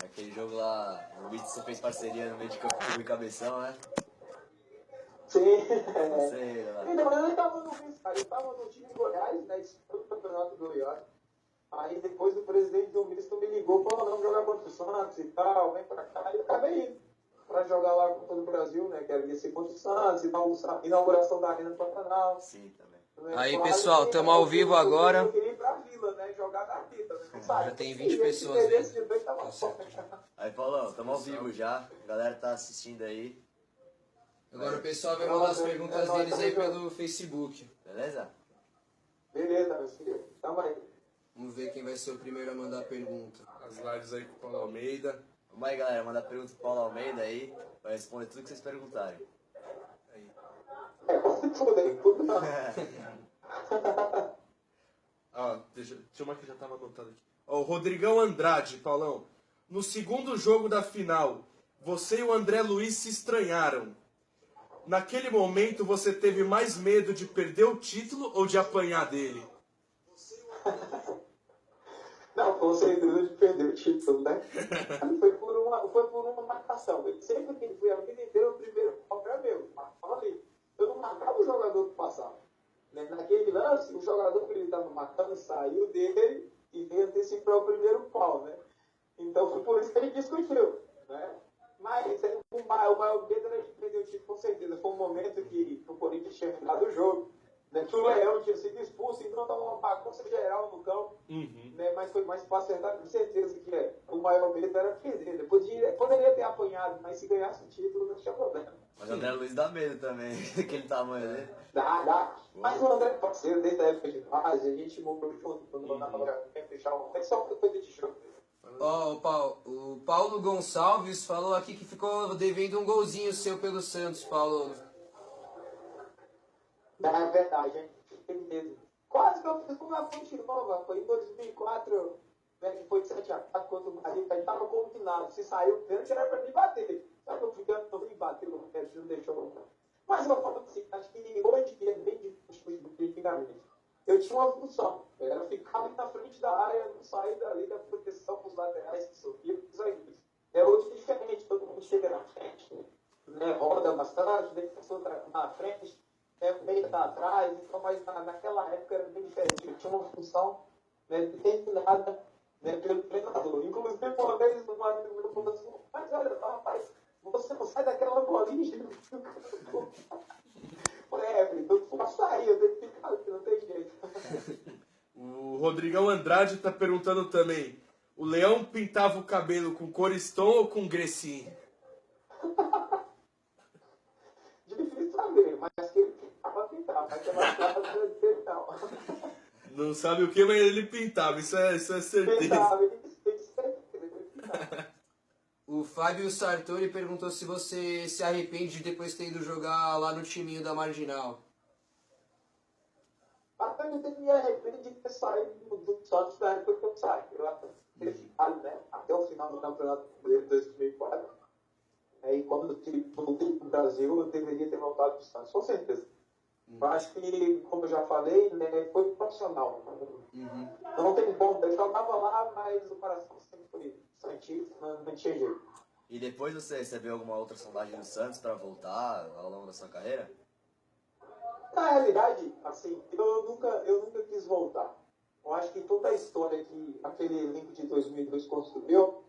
Aquele jogo lá, no vídeo você fez parceria no meio de campo com o Cabeção, né? Sim. Sei lá. Então, eu estava no Rio, cara. Eu estava no time de Goiás, né? Disputando o campeonato do Goiás. Aí depois o presidente do misto me ligou, falou, vamos jogar contra o Santos e tal, vem pra cá. E eu acabei indo pra jogar lá com todo o Brasil, né? Que ia ser contra o Santos, inauguração da Arena do Pantanal. Sim, também. Aí, pessoal, estamos ao vivo agora. Eu queria ir pra Vila, né? Jogar na vida, né? Já tem 20 pessoas aí. Aí, Paulão, estamos ao vivo já. A galera tá assistindo aí. Agora o pessoal vai mandar as perguntas deles aí pelo Facebook. Beleza? Beleza, meu filho. Tamo aí. Vamos ver quem vai ser o primeiro a mandar a pergunta. As lives aí com o Paulo Almeida. Vamos aí, galera. Manda pergunta pro Paulo Almeida aí. Vai responder tudo que vocês perguntarem. Tudo aí, tudo não. Deixa uma que já tava anotada aqui. O Rodrigão Andrade, Paulão. No segundo jogo da final, você e o André Luiz se estranharam. Naquele momento, você teve mais medo de perder o título ou de apanhar dele? Não, com certeza de perder o título, né? Foi por uma marcação. Eu sempre que fui a vida inteira, o primeiro pau era meu. Eu não marcava o jogador que passava. Naquele lance, o jogador que ele estava marcando saiu dele e veio antecipar o primeiro pau, né? Então foi por isso que ele discutiu, né? Mas o maior medo era de perder o título, com certeza. Foi um momento que o Corinthians tinha virado o jogo, né? Que o Leão tinha sido expulso, então estava uma bagunça geral no campo. Né? Mas foi mais para acertar, com certeza que o maior medo era perder. Poderia ter apanhado, mas se ganhasse o título não tinha problema. Mas o André Luiz dá medo também, aquele tamanho dele. Dá. Mas o André é parceiro desde a época de base, a gente morou junto, quando nós quer fechar é só uma coisa de jogo. O Paulo Gonçalves falou aqui que ficou devendo um golzinho seu pelo Santos, Paulo. É verdade, hein? Quase que eu fiz com uma Fonte Nova, foi em 2004, né, que foi de 7x4 contra o Brasil, a gente tava combinado, se saiu o pênalti era pra me bater. Só que eu fui dando, me bateu, não deixou. Mas eu falo assim, acho que hoje é bem difícil do que antigamente. Eu tinha uma função, era ficar ali na frente da área, não sair dali da proteção dos laterais que sofriam, isso aí. Hoje é diferente, todo mundo chega na frente, né, roda bastante, defensor na frente, o meio está atrás, então, mas naquela época era bem diferente. Eu tinha uma função, né, determinada, né, pelo treinador. Inclusive, uma vez, um amigo meu falou assim, mas olha, rapaz, você não sai daquela bolinha. Falei, eu posso sair, eu tenho que ficar aqui, não tem jeito. O Rodrigão Andrade tá perguntando também, o Leão pintava o cabelo com Coriston ou com Grecin? Difícil saber, mas que ele pintava, mas é mais claro que não. Não sabe o que, mas ele pintava, isso é certeza. Pintava, ele pintava. O Fábio Sartori perguntou se você se arrepende de depois ter ido jogar lá no timinho da Marginal. Até eu me arrependo de ter saído do Santos da época que eu saí. Eu até ter ficado, né, até o final do Campeonato Brasileiro de 2004. E quando eu voltei para o Brasil, eu deveria ter voltado para o Santos, com certeza. Eu acho que, como eu já falei, né, foi profissional. Não tem como, eu jogava lá, mas o coração sempre foi santista, não tinha jeito. E depois você recebeu alguma outra sondagem do Santos para voltar ao longo da sua carreira? Na realidade, assim, eu nunca quis voltar. Eu acho que toda a história que aquele elenco de 2002 construiu,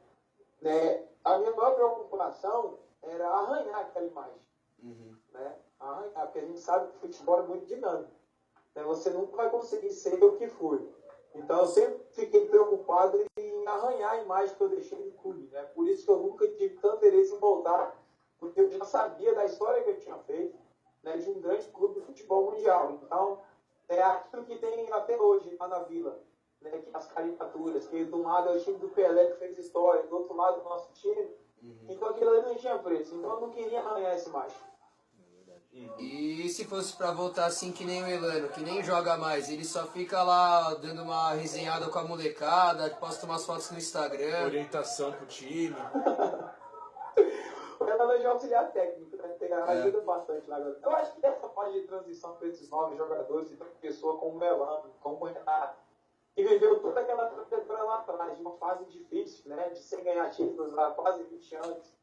né, a minha maior preocupação era arranhar aquela imagem. Né? Arranhar, porque a gente sabe que o futebol é muito dinâmico. Né? Você nunca vai conseguir ser o que foi. Então eu sempre fiquei preocupado em arranhar a imagem que eu deixei do clube. Né? Por isso que eu nunca tive tanto interesse em voltar, porque eu já sabia da história que eu tinha feito, né, de um grande clube de futebol mundial. Então, é aquilo que tem até hoje lá na Vila, né, que as caricaturas, que de um lado é o time do Pelé que fez história, do outro lado o nosso time. Então aquilo ali não tinha preço, então eu não queria arranhar essa imagem. E se fosse pra voltar assim que nem o Elano, que nem joga mais, ele só fica lá dando uma resenhada com a molecada, posta umas fotos no Instagram. Orientação pro time. O Elano é de auxiliar técnico, né? Tem ajuda bastante lá. Eu acho que essa fase de transição para esses novos jogadores, e para pessoa como o Melano, como o Renato, que viveu toda aquela trajetória lá atrás, de uma fase difícil, né, de sem ganhar títulos há quase 20 anos,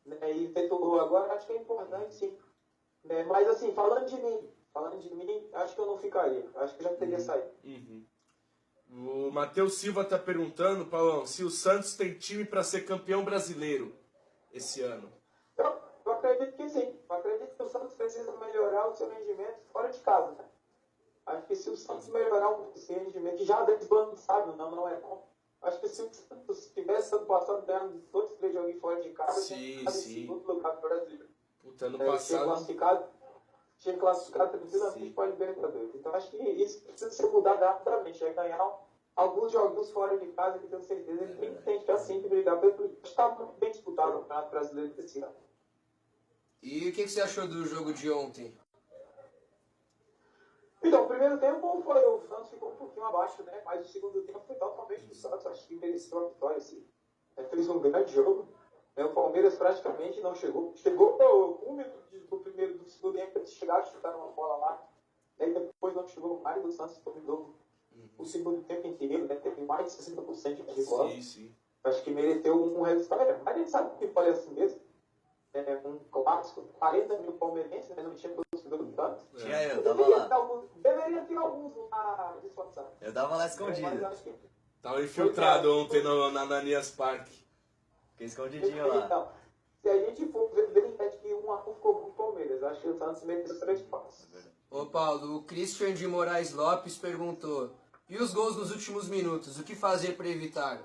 né, e tentou agora, acho que é importante sim. Né, mas assim, falando de mim, acho que eu não ficaria, acho que eu já teria saído. O Matheus Silva tá perguntando, Paulão, se o Santos tem time para ser campeão brasileiro esse ano. Eu acredito que sim. Eu acredito que o Santos precisa melhorar o seu rendimento fora de casa, né? Acho que se o Santos melhorar um pouco esse rendimento, que já desde o ano passado, não é bom. Acho que se o Santos tivesse ano passado ganhando 2, 3 joguinhos fora de casa, tinha ficado em segundo lugar do Brasileiro. Puta, ano passado... Tinha classificado tranquilamente para a Libertadores. Então acho que isso precisa ser mudado rapidamente. É ganhar alguns joguinhos fora de casa, que tenho certeza que tem que assim brigar pelo. Está muito bem disputado o Campeonato Brasileiro desse ano. E o que você achou do jogo de ontem? Então, o primeiro tempo foi, o Santos ficou um pouquinho abaixo, né? Mas o segundo tempo foi totalmente do Santos. Acho que mereceu a vitória, assim. Fez um grande jogo. O Palmeiras praticamente não chegou. Chegou com 1 minuto do segundo tempo, eles chegaram a chutar uma bola lá. Daí depois não chegou mais, o Santos dominou o segundo tempo inteiro, né? Teve mais de 60% de bola. Sim. Acho que mereceu um resultado. Mas a gente sabe que foi assim mesmo. Um clássico, 40 mil palmeirenses, né? Não tinha torcedor do Santos. Tinha eu tava lá. Deveria ter alguns lá disfarçados. Eu tava lá escondido. Tava infiltrado ontem na Ananias Park. Fiquei escondidinho lá. Então, se a gente for ver, acho que 1-1 ficou com o Palmeiras. Acho que o Santos meteu 3 pontos. Ô Paulo, o Christian de Moraes Lopes perguntou: e os gols nos últimos minutos, o que fazer para evitar?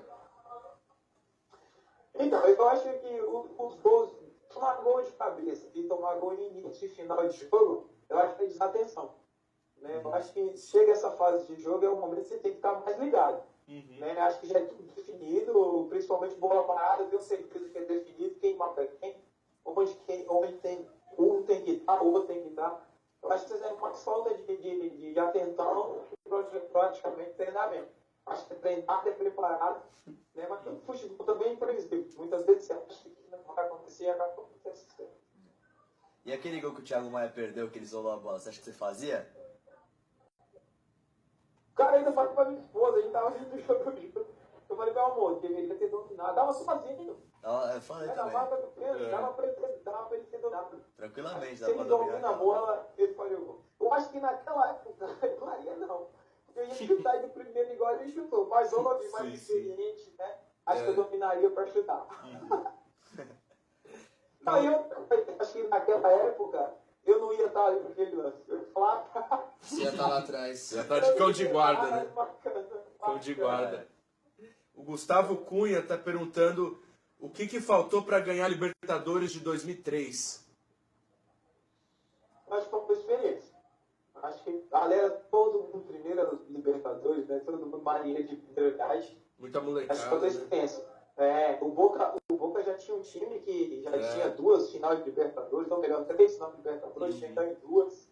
Então, eu acho que os gols, tomar gol de cabeça e tomar gol em início e final de jogo, eu acho que é desatenção. Né? Eu acho que chega essa fase de jogo, é o momento que você tem que estar mais ligado. Né? Acho que já é tudo definido, principalmente bola parada, eu tenho certeza que é definido quem marca quem, onde tem um tem que estar, o outro tem que estar. Eu acho que vocês uma falta de atenção e praticamente treinamento. Acho que é treinado, é preparado, né? Mas o futebol também é imprevisível. Muitas vezes você acha que não vai acontecer e acaba acontecendo. E aquele gol que o Thiago Maia perdeu, que ele isolou a bola, você acha que você fazia? Cara, ainda falei pra minha esposa, a gente tava vendo o jogo junto. Eu falei, meu amor, deveria ter dominado. Dava sozinho. Eu falei também. Dava pra ele ter dominado. Tranquilamente, Se dá pra ele dominar. domina a bola, ele faria o gol. Eu acho que naquela época, eu não faria não. Porque eu ia chutar do primeiro igual ele chutou. Mas eu não vi mais experiente, né? Acho que eu dominaria pra chutar. Não, eu acho que naquela época, eu não ia estar ali para aquele lance. Eu ia falar... Você ia estar lá atrás. Você ia estar de cão de guarda, né? Cão de guarda. O Gustavo Cunha tá perguntando o que faltou para ganhar a Libertadores de 2003. Acho que foi uma experiência. Acho que a galera, todo mundo primeiro Libertadores, né? Todo mundo marinha de verdade. Muita molecada. Acho que foi uma experiência. O Boca já tinha um time que já tinha 2 finais de Libertadores, então melhor 3 finais de Libertadores, tinha que estar em 2.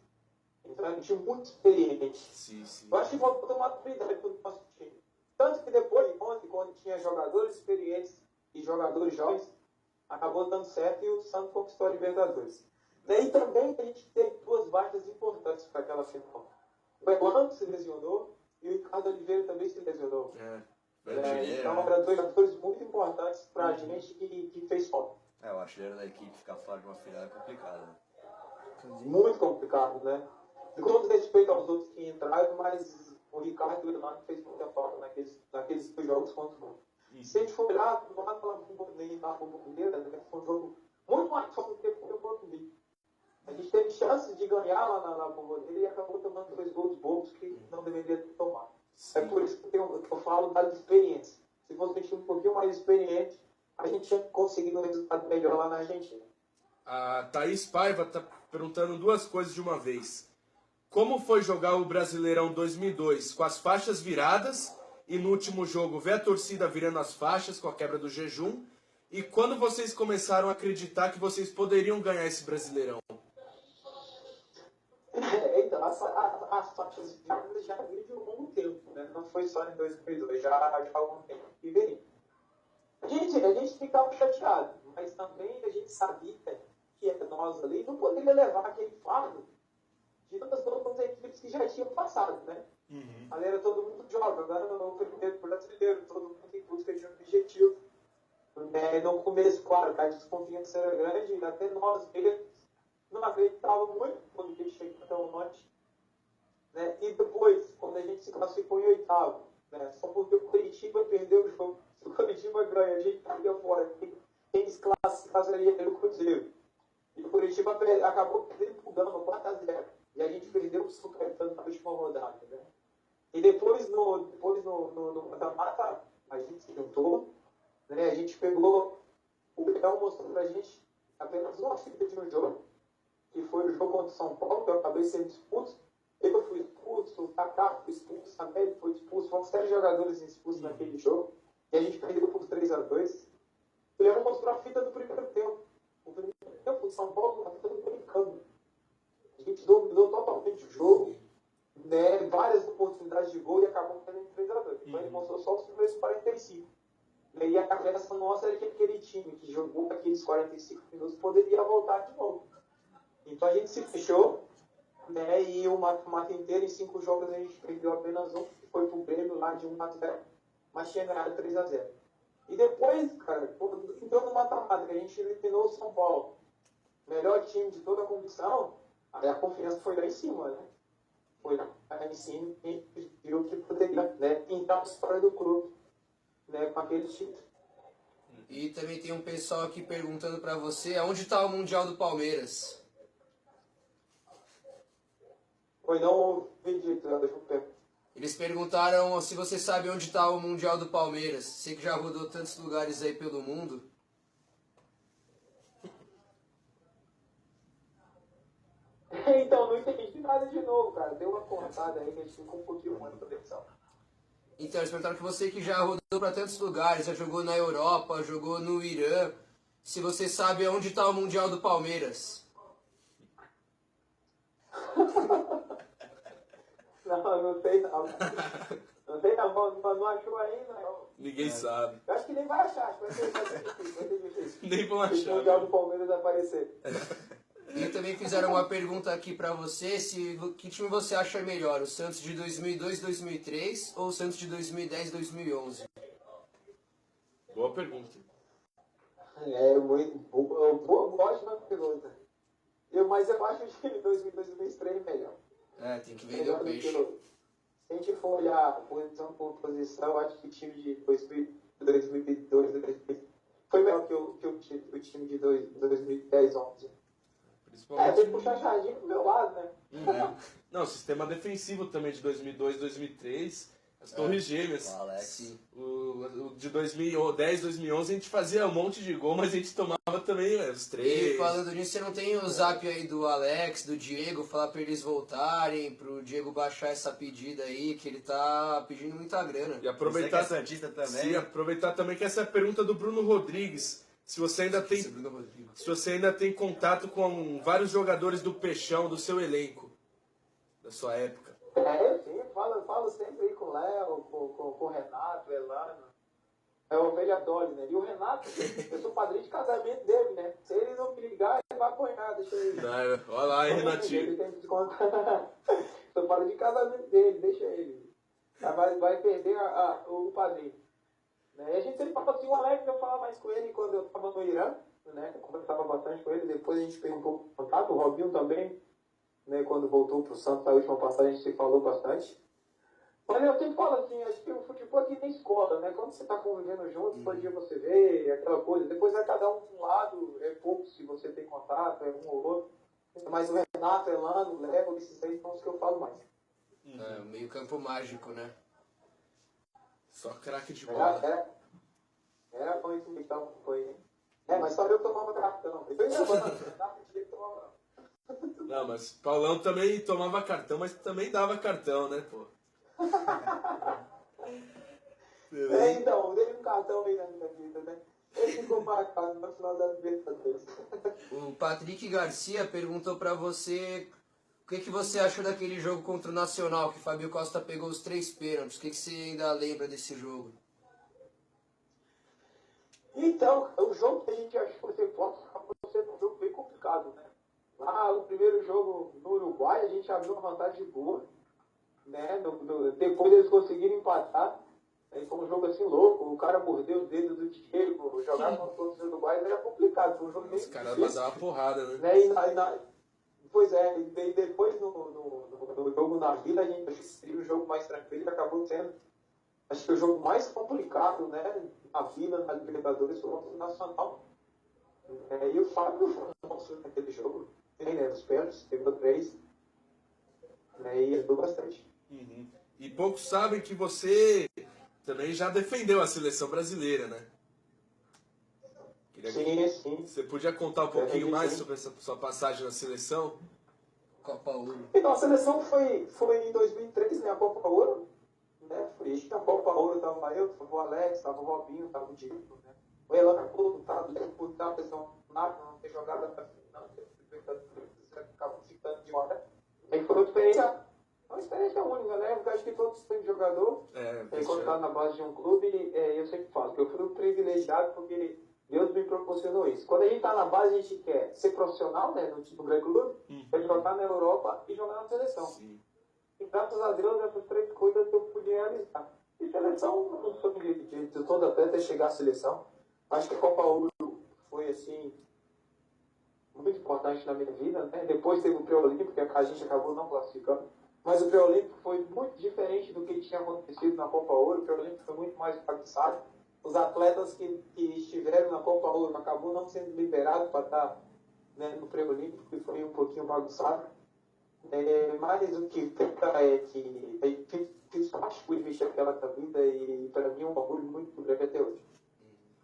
Então era um time muito experiente. Sim. Eu acho que faltou maturidade para o nosso time. Tanto que depois de ontem, quando tinha jogadores experientes e jogadores jovens, acabou dando certo e o Santos conquistou a Libertadores. Daí também a gente teve 2 baixas importantes para aquela final. O Elano se lesionou e o Ricardo Oliveira também se lesionou. Então eram 2 jogadores muito importantes para a gente que fez falta. O artilheiro da equipe ficar fora de uma final é complicado, né? Muito complicado, né? De todo respeito aos outros que entraram, mas o Ricardo e o Elano fez muita falta naqueles 2 jogos contra o Boca. Se a gente for olhar lá pela Bomboneira, foi um jogo muito mais fácil do que o Botucatu. A gente teve chances de ganhar lá na Bomboneira e acabou tomando 2 gols bobos que não deveria ter tomado. Sim. É por isso que eu falo da experiência. Se fosse a gente um pouquinho mais experiente, a gente tinha conseguido um resultado melhor lá na Argentina. A Thaís Paiva está perguntando 2 coisas de uma vez. Como foi jogar o Brasileirão 2002 com as faixas viradas e no último jogo ver a torcida virando as faixas com a quebra do jejum? E quando vocês começaram a acreditar que vocês poderiam ganhar esse Brasileirão? Então, as faixas viradas já vêm de um bom tempo, né? Não foi só em 2002, já há algum tempo que veio. A gente ficava chateado, mas também a gente sabia que é nós ali, não poderia levar aquele fardo de tantas outras equipes que já tinham passado, né? Ali era todo mundo jovem, agora no primeiro brasileiro, todo mundo em busca de um objetivo. No começo, claro, a desconfiança era grande, e até nós mesmos não acreditávamos muito quando a gente chegou até o norte. Né? E depois, quando a gente se classificou em oitavo, né? Só porque o Curitiba perdeu o jogo. Se o Curitiba ganha, a gente estaria fora. Quem se classificaria era o Cruzeiro. E o Curitiba acabou perdendo o Gama 4-0. E a gente perdeu o São Caetano na última rodada. Né? E depois no mata-mata, a gente se juntou. Né? A gente pegou. O Leão mostrou pra gente apenas uma fita de um jogo, que foi o jogo contra o São Paulo, que eu acabei sendo expulso. Eu fui expulso, o Kaká foi expulso, a Meli foi expulso, foram 7 jogadores expulsos naquele jogo. E a gente perdeu por 3-2. O Leão mostrou a fita do primeiro tempo. O primeiro tempo, o São Paulo, a fita do brincando. A gente dominou totalmente o jogo, né? Várias oportunidades de gol e acabou perdendo 3-2. Então ele mostrou só os primeiros 45. E aí a cabeça nossa era que aquele time que jogou aqueles 45 minutos poderia voltar de novo. Então a gente se fechou, né? E o mata-mata inteiro, em 5 jogos, a gente perdeu apenas um, que foi pro Grêmio lá de 1-0, mas tinha ganhado 3-0. E depois, cara, então no mata-mata, que a gente eliminou o São Paulo, melhor time de toda a competição, aí a confiança foi lá em cima, né? Foi lá em cima e viu que poderia, né, pintar a história do clube, né, com aquele título. E também tem um pessoal aqui perguntando pra você, aonde está o Mundial do Palmeiras? Foi não ouvi dito, deixa eu ver. Eles perguntaram se você sabe onde está o Mundial do Palmeiras. Você que já rodou tantos lugares aí pelo mundo. Então, não entendi nada de novo, cara. Deu uma cortada aí que a gente ficou um pouquinho ruim na conexão. Então, eles perguntaram que você que já rodou para tantos lugares, já jogou na Europa, jogou no Irã, se você sabe onde está o Mundial do Palmeiras. Não sei não. Não sei não achou ainda, não. Ninguém sabe. Eu acho que nem vai achar, acho que vai ser difícil. Nem vão Se o achar. Mundial do Palmeiras aparecer. E também fizeram uma pergunta aqui pra você, que time você acha melhor, o Santos de 2002, 2003 ou o Santos de 2010, 2011? Boa pergunta. Muito boa, ótima pergunta. Mas eu acho que o 2002 e 2003 é melhor. É, tem que vender o peixe. Se a gente for olhar posição por posição, eu acho que o time de 2002, 2003 foi melhor que o time de 2010, 11. Principalmente. Tem que puxar a sardinha pro meu lado, né? Não, o sistema defensivo também de 2002, 2003, as Torres Gêmeas. O Alex. Sim. O de 2010, 2011 a gente fazia um monte de gol, mas a gente tomava também os E 3. falando nisso, você não tem o zap aí do Alex, do Diego, falar pra eles voltarem, pro Diego baixar essa pedida aí, que ele tá pedindo muita grana. E Você que é aproveitar, santista também. sim, aproveitar também que essa é a pergunta do Bruno Rodrigues. Se você ainda tem, Esse Bruno Rodrigues. se você ainda tem contato com vários jogadores do Peixão, do seu elenco, da sua época. Sim, falo sempre aí com o Léo, com o Renato, o Elano. É o Ovelha Dolly, né? E o Renato, eu sou padrinho de casamento dele, né? Se ele não me ligar, ele vai apanhar, deixa ele. Olha lá, hein, Renatinho. Ele tem que descontar. Sou padrinho de casamento dele, deixa ele. Vai perder o padrinho. Né? E a gente sempre fala assim, o Alex, eu falava mais com ele quando eu estava no Irã, né? Eu conversava bastante com ele, depois a gente fez um pouco de contato, o Robinho também, né? Quando voltou para o Santos, a última passagem a gente se falou bastante. Mas eu sempre falo assim, acho que o futebol aqui tem escola, né? Quando você está convivendo junto, todo dia você vê aquela coisa, depois vai cada um para um lado, é pouco se você tem contato, é um ou outro. Mas o Renato, Elano, o Léo, esses aí são os que eu falo mais. É, o meio campo mágico, né? Só craque de bola. Era bom esse então, foi, hein? Mas só eu tomava cartão. Eu ainda dava que tomava. Não, mas Paulão também tomava cartão, mas também dava cartão, né, pô? Então, dei um cartão aí na minha vida, né? Ele ficou marcado no final da Libertadores. O Patrick Garcia perguntou pra você o que você achou daquele jogo contra o Nacional, que o Fábio Costa pegou os 3 pênaltis. O que você ainda lembra desse jogo? Então, o jogo que a gente achou que você pode acabou sendo um jogo bem complicado, né? Lá, o primeiro jogo no Uruguai, a gente abriu uma vantagem boa, né? Depois eles conseguiram empatar. Aí foi um jogo assim louco, o cara mordeu os dedos do Diego, jogar contra os uruguaios era complicado, foi um jogo bem Os caras difícil. mandavam uma porrada, né? Pois é, e depois no jogo na Vila, a gente seria um jogo mais tranquilo e acabou sendo, acho que o jogo mais complicado, né? Na Vila, na Libertadores, foi o Nacional. E o Fábio foi um monstro naquele jogo, né? Nos pênaltis, pegou 3, né? E ajudou bastante. Uhum. E poucos sabem que você também já defendeu a seleção brasileira, né? Sim. Você podia contar um pouquinho mais sobre essa sua passagem na seleção? Copa Ouro. Então, a seleção foi em 2003, né? A Copa Ouro. Né? A Copa Ouro estava eu, estava o Alex, estava o Robinho, estava o Diego. Né? O Elan por estar pressionado, não ter jogado até a final, acabou ficando de hora. Aí foi uma experiência única, né? Porque acho que todos têm jogador. Quando está na base de um clube, eu sempre falo que eu fui um privilegiado porque Deus me proporcionou isso. Quando a gente está na base, a gente quer ser profissional, né? No grande clube, quer jogar na Europa e jogar na seleção. Sim. E graças a Deus, essas 3 coisas eu pude realizar. E seleção, não sou de todo atleta chegar à seleção. Acho que a Copa Ouro foi, assim, muito importante na minha vida, né? Depois teve o pré-olímpico, que a gente acabou não classificando. Mas o pré-olímpico foi muito diferente do que tinha acontecido na Copa Ouro. O pré-olímpico foi muito mais bagunçado. Os atletas que estiveram na Copa Ouro acabou não sendo liberados para estar, né, no pré-olímpico, que foi um pouquinho bagunçado. Mas o que fica é que fiz parte por investir aquela vida e para mim é um orgulho muito grande até hoje.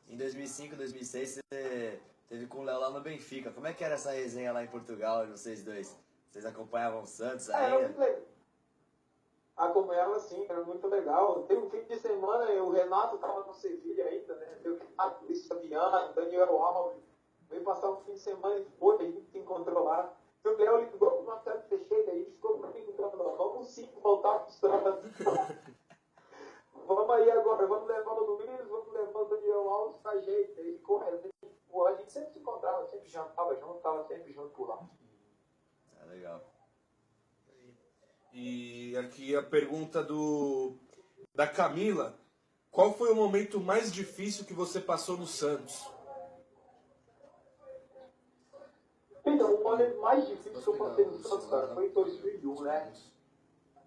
Em 2005, 2006, você teve com o Léo lá no Benfica. Como é que era essa resenha lá em Portugal, vocês dois? Vocês acompanhavam o Santos Era ainda? muito legal. Acompanhava sim, era muito legal. Teve um fim de semana, o Renato estava no Sevilha ainda, né? O Renato, Luiz Fabiano, Daniel Alves. Veio passar um fim de semana e foi, a gente se encontrou lá. E o Léo ligou para o Marcelo Teixeira, a gente ficou comigo, vamos sim voltar para os trabalhos. Vamos aí agora, vamos levar o Luiz, vamos levar o Daniel Alves pra gente. Ele correndo. A gente sempre se encontrava, sempre jantava junto, estava sempre junto por lá. Legal. E aqui a pergunta da Camila. Qual foi o momento mais difícil que você passou no Santos? Então, o momento mais difícil que eu passei no Santos, cara, foi em 2001, né?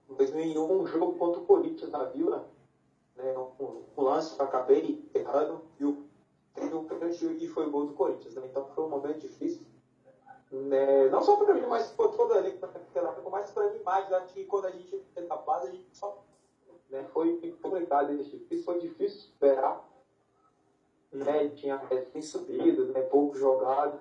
Em 2001, um jogo contra o Corinthians na Vila. Né? Um lance que eu acabei errando e o pênalti e foi o gol do Corinthians. Né? Então foi um momento difícil. Né? Não só para mim, mas por toda ali, mas para mim mais, já que quando a gente fez a base, a gente só. Né? Foi complicado isso foi difícil superar. Né? Tinha recém subido, né? Pouco jogado.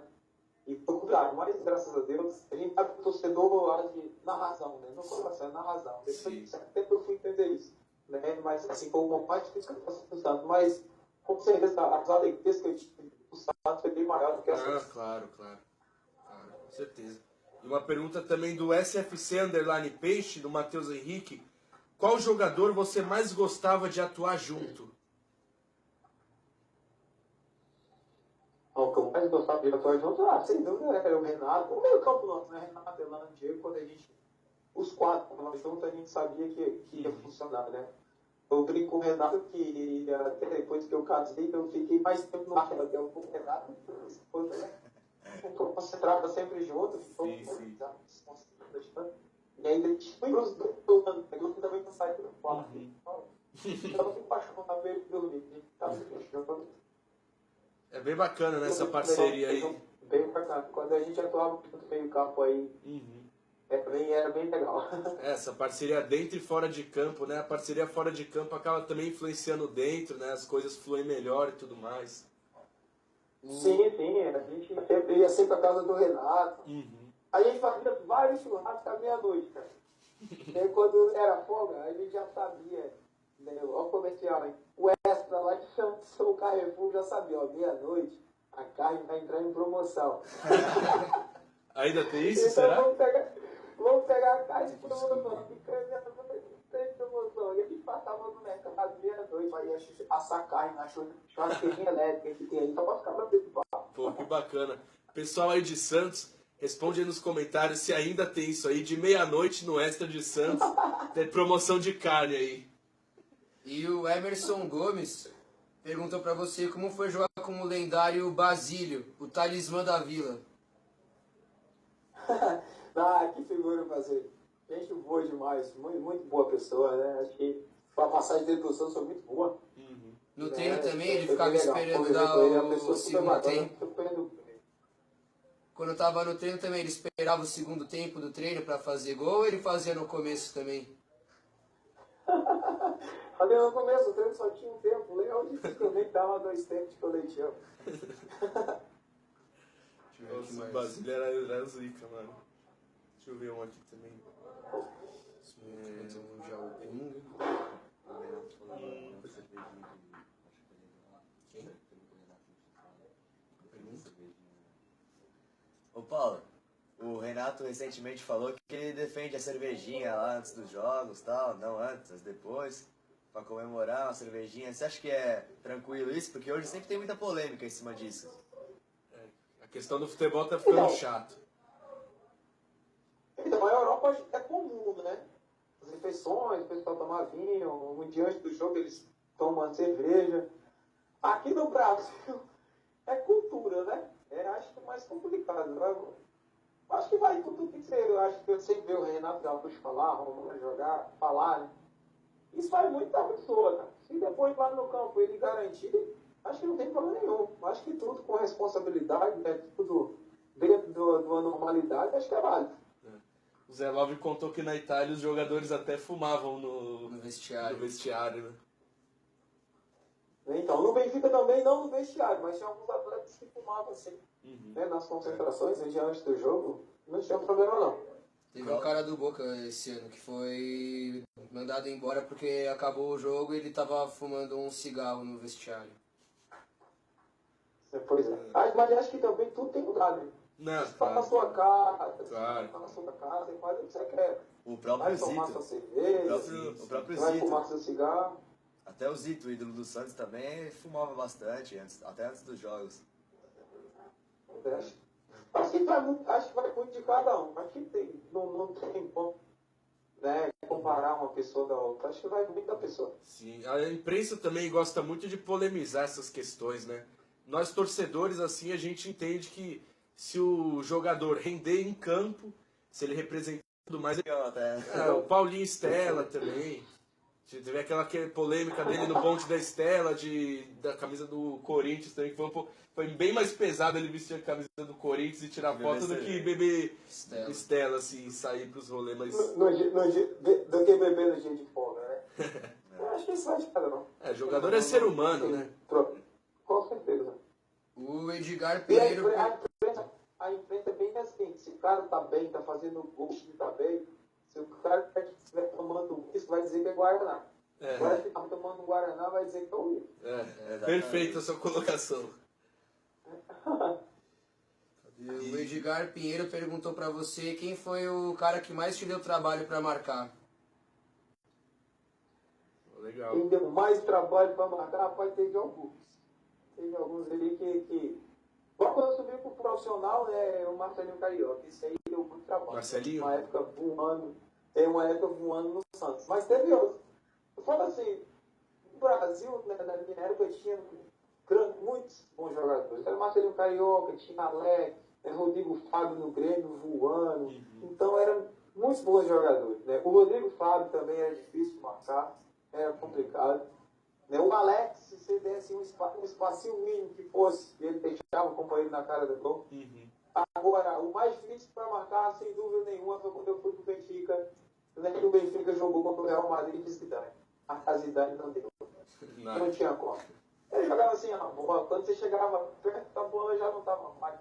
E foi complicado, mas graças a Deus, a gente sabe que o torcedor age na razão, né? No coração, na razão. Depois de certo tempo eu fui entender isso. Né? Mas assim, foi uma parte difícil que eu passei no Santos. Mas com certeza as alegrias que eu tive no Santos foi bem maior do que essa. Claro, com certeza. E uma pergunta também do SFC Underline Peixe, do Matheus Henrique. Qual jogador você mais gostava de atuar junto? O que eu mais gostava de atuar junto, sem dúvida, era o Renato. O meio campo nosso, né? Renato, Elano, Diego, quando a gente. Os 4, nós juntos, a gente sabia que ia funcionar, né? Eu brinco com o Renato que até depois que eu casei, eu fiquei mais tempo no ar até com o Renato. Eu concentrava sempre junto, e ainda tinha os dois anos, eu também não saí do quarto. Então, eu fico apaixonado por ele dormir. É bem bacana, né, essa parceria aí. Bem bacana. Quando a gente atuava no meio campo aí, era bem legal. Essa parceria dentro e fora de campo, né? A parceria fora de campo acaba também influenciando dentro, né? As coisas fluem melhor e tudo mais. Sim, a gente ia sempre à casa do Renato. A gente fazia vários churrascos à meia-noite, cara. E aí, quando era folga, a gente já sabia, né? Olha o comercial, hein? O extra lá de São Carrefour já sabia, ó, meia-noite, a carne vai entrar em promoção. Ainda tem isso, Então, será? Vamos pegar a carne de promoção, picanha em promoção. E a gente passava no mercado meia-noite, aí ia assar carne na churrasqueirinha elétrica que tem aí, só pra ficar pra preocupar. Pô, que bacana. Pessoal aí de Santos, responde aí nos comentários se ainda tem isso aí, de meia-noite no Extra de Santos, tem promoção de carne aí. E o Emerson Gomes perguntou pra você como foi jogar com o lendário Basílio, o talismã da vila. Que figura, parceiro. Gente boa demais, muito, muito boa pessoa, né? Acho que a passagem dele pro Santos foi muito boa. No treino também ele foi ficava bem legal. esperando Conviver dar com ele, é uma o pessoa super segundo bacana, tempo. super. Quando eu tava no treino também, ele esperava o segundo tempo do treino pra fazer gol ou ele fazia no começo também? Ali no começo, o treino só tinha um tempo. Legal difícil também dava 2 tempos de coletiva. Nossa, o Basílio era zica, mano. Deixa eu ver um aqui também. Já o Pinga. Ô Paulo, o Renato recentemente falou que ele defende a cervejinha lá antes dos jogos, tal, não antes, mas depois, pra comemorar uma cervejinha. Você acha que é tranquilo isso? Porque hoje sempre tem muita polêmica em cima disso. A questão do futebol tá ficando chato. Então, a Europa é comum, né? As refeições, o pessoal toma vinho, um dia antes do jogo eles tomam cerveja. Aqui no Brasil é cultura, né? Acho que é mais complicado. Acho que vai tudo que ser. Eu acho que eu sempre vi o Renato Gaúcho falar, vamos jogar, falar, né? Isso vai muito da pessoa, cara. Se depois lá no campo ele garantir, acho que não tem problema nenhum. Acho que tudo com responsabilidade, né? Tudo dentro de uma normalidade, acho que é válido. O Zé Love contou que na Itália os jogadores até fumavam no vestiário. né? Então, no Benfica também, não no vestiário, mas tinha alguns atletas que fumavam assim, né, nas concentrações, um dia antes do jogo, não tinha problema não. Teve um cara do Boca esse ano que foi mandado embora porque acabou o jogo e ele tava fumando um cigarro no vestiário. Pois é. Mas acho que também tudo tem lugar, né? Não, Você tá na sua casa, Claro. você tá na sua casa, você faz o que você quer. O próprio Vai tomar sua Zito, cerveja, o próprio vai Zito, fumar seu cigarro. até o Zito, o ídolo do Santos também, fumava bastante, até antes dos jogos. Acho que vai muito de cada um. Acho que não tem como, né, comparar uma pessoa da outra. Acho que vai muito da pessoa. Sim, a imprensa também gosta muito de polemizar essas questões, né? Nós torcedores, assim, a gente entende que se o jogador render em campo, se ele representar tudo mais... o Paulinho Stella também. Teve aquela polêmica dele no bonde da Stella, da camisa do Corinthians também, que foi bem mais pesado ele vestir a camisa do Corinthians e tirar foto do que beber Stella, assim, sair pros rolês, mas... Do que beber no dia de folga, né? Eu acho que isso vai de cada não. Jogador é ser humano, né? Com certeza. O Edgar E Pinheiro... a imprensa é bem assim, se o cara tá bem, tá fazendo gol, tá bem, se o cara estiver tomando isso, vai dizer que é Guaraná. Agora se tá tomando um Guaraná, vai dizer que é o Will. Perfeita a sua colocação. O Edgar Pinheiro perguntou pra você quem foi o cara que mais te deu trabalho pra marcar. Legal. Quem deu mais trabalho para marcar, rapaz, teve alguns. Teve alguns ali que... Logo quando eu subi pro profissional, né, o Marcelinho Carioca. Isso aí deu muito trabalho. Marcelinho? Uma época voando no Santos. Mas teve outros. Eu falo assim, no Brasil, né, na minha época, tinha muitos bons jogadores. Era o Marcelinho Carioca, tinha Alex, Rodrigo Fábio no Grêmio voando. Então eram muitos bons jogadores. Né? O Rodrigo Fábio também era difícil de marcar, era complicado. Né? O Alex, se você desse um espacinho mínimo que fosse, ele deixava o companheiro na cara do gol. Agora, o mais difícil para marcar, sem dúvida nenhuma, foi quando eu fui pro Benfica. Né? O Benfica jogou contra o Real Madrid e Zidane. A Zidane não deu. Não tinha como. Ele jogava assim, a bola. Quando você chegava perto da bola, já não estava mais.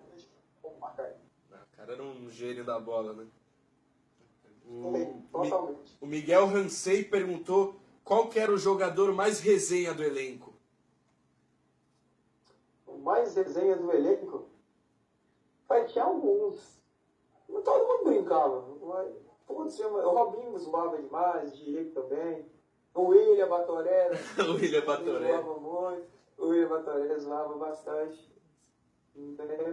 Como marcar ele. O cara era um gênio da bola, né? Totalmente. O Miguel Rancei perguntou qual que era o jogador mais resenha do elenco. O mais resenha do elenco? Tinha alguns. Todo mundo brincava. Todos tinham. O Robinho zoava demais, o Diego também. O William Batoré. O William Batoré. Zoava muito. O William Batoré zoava bastante.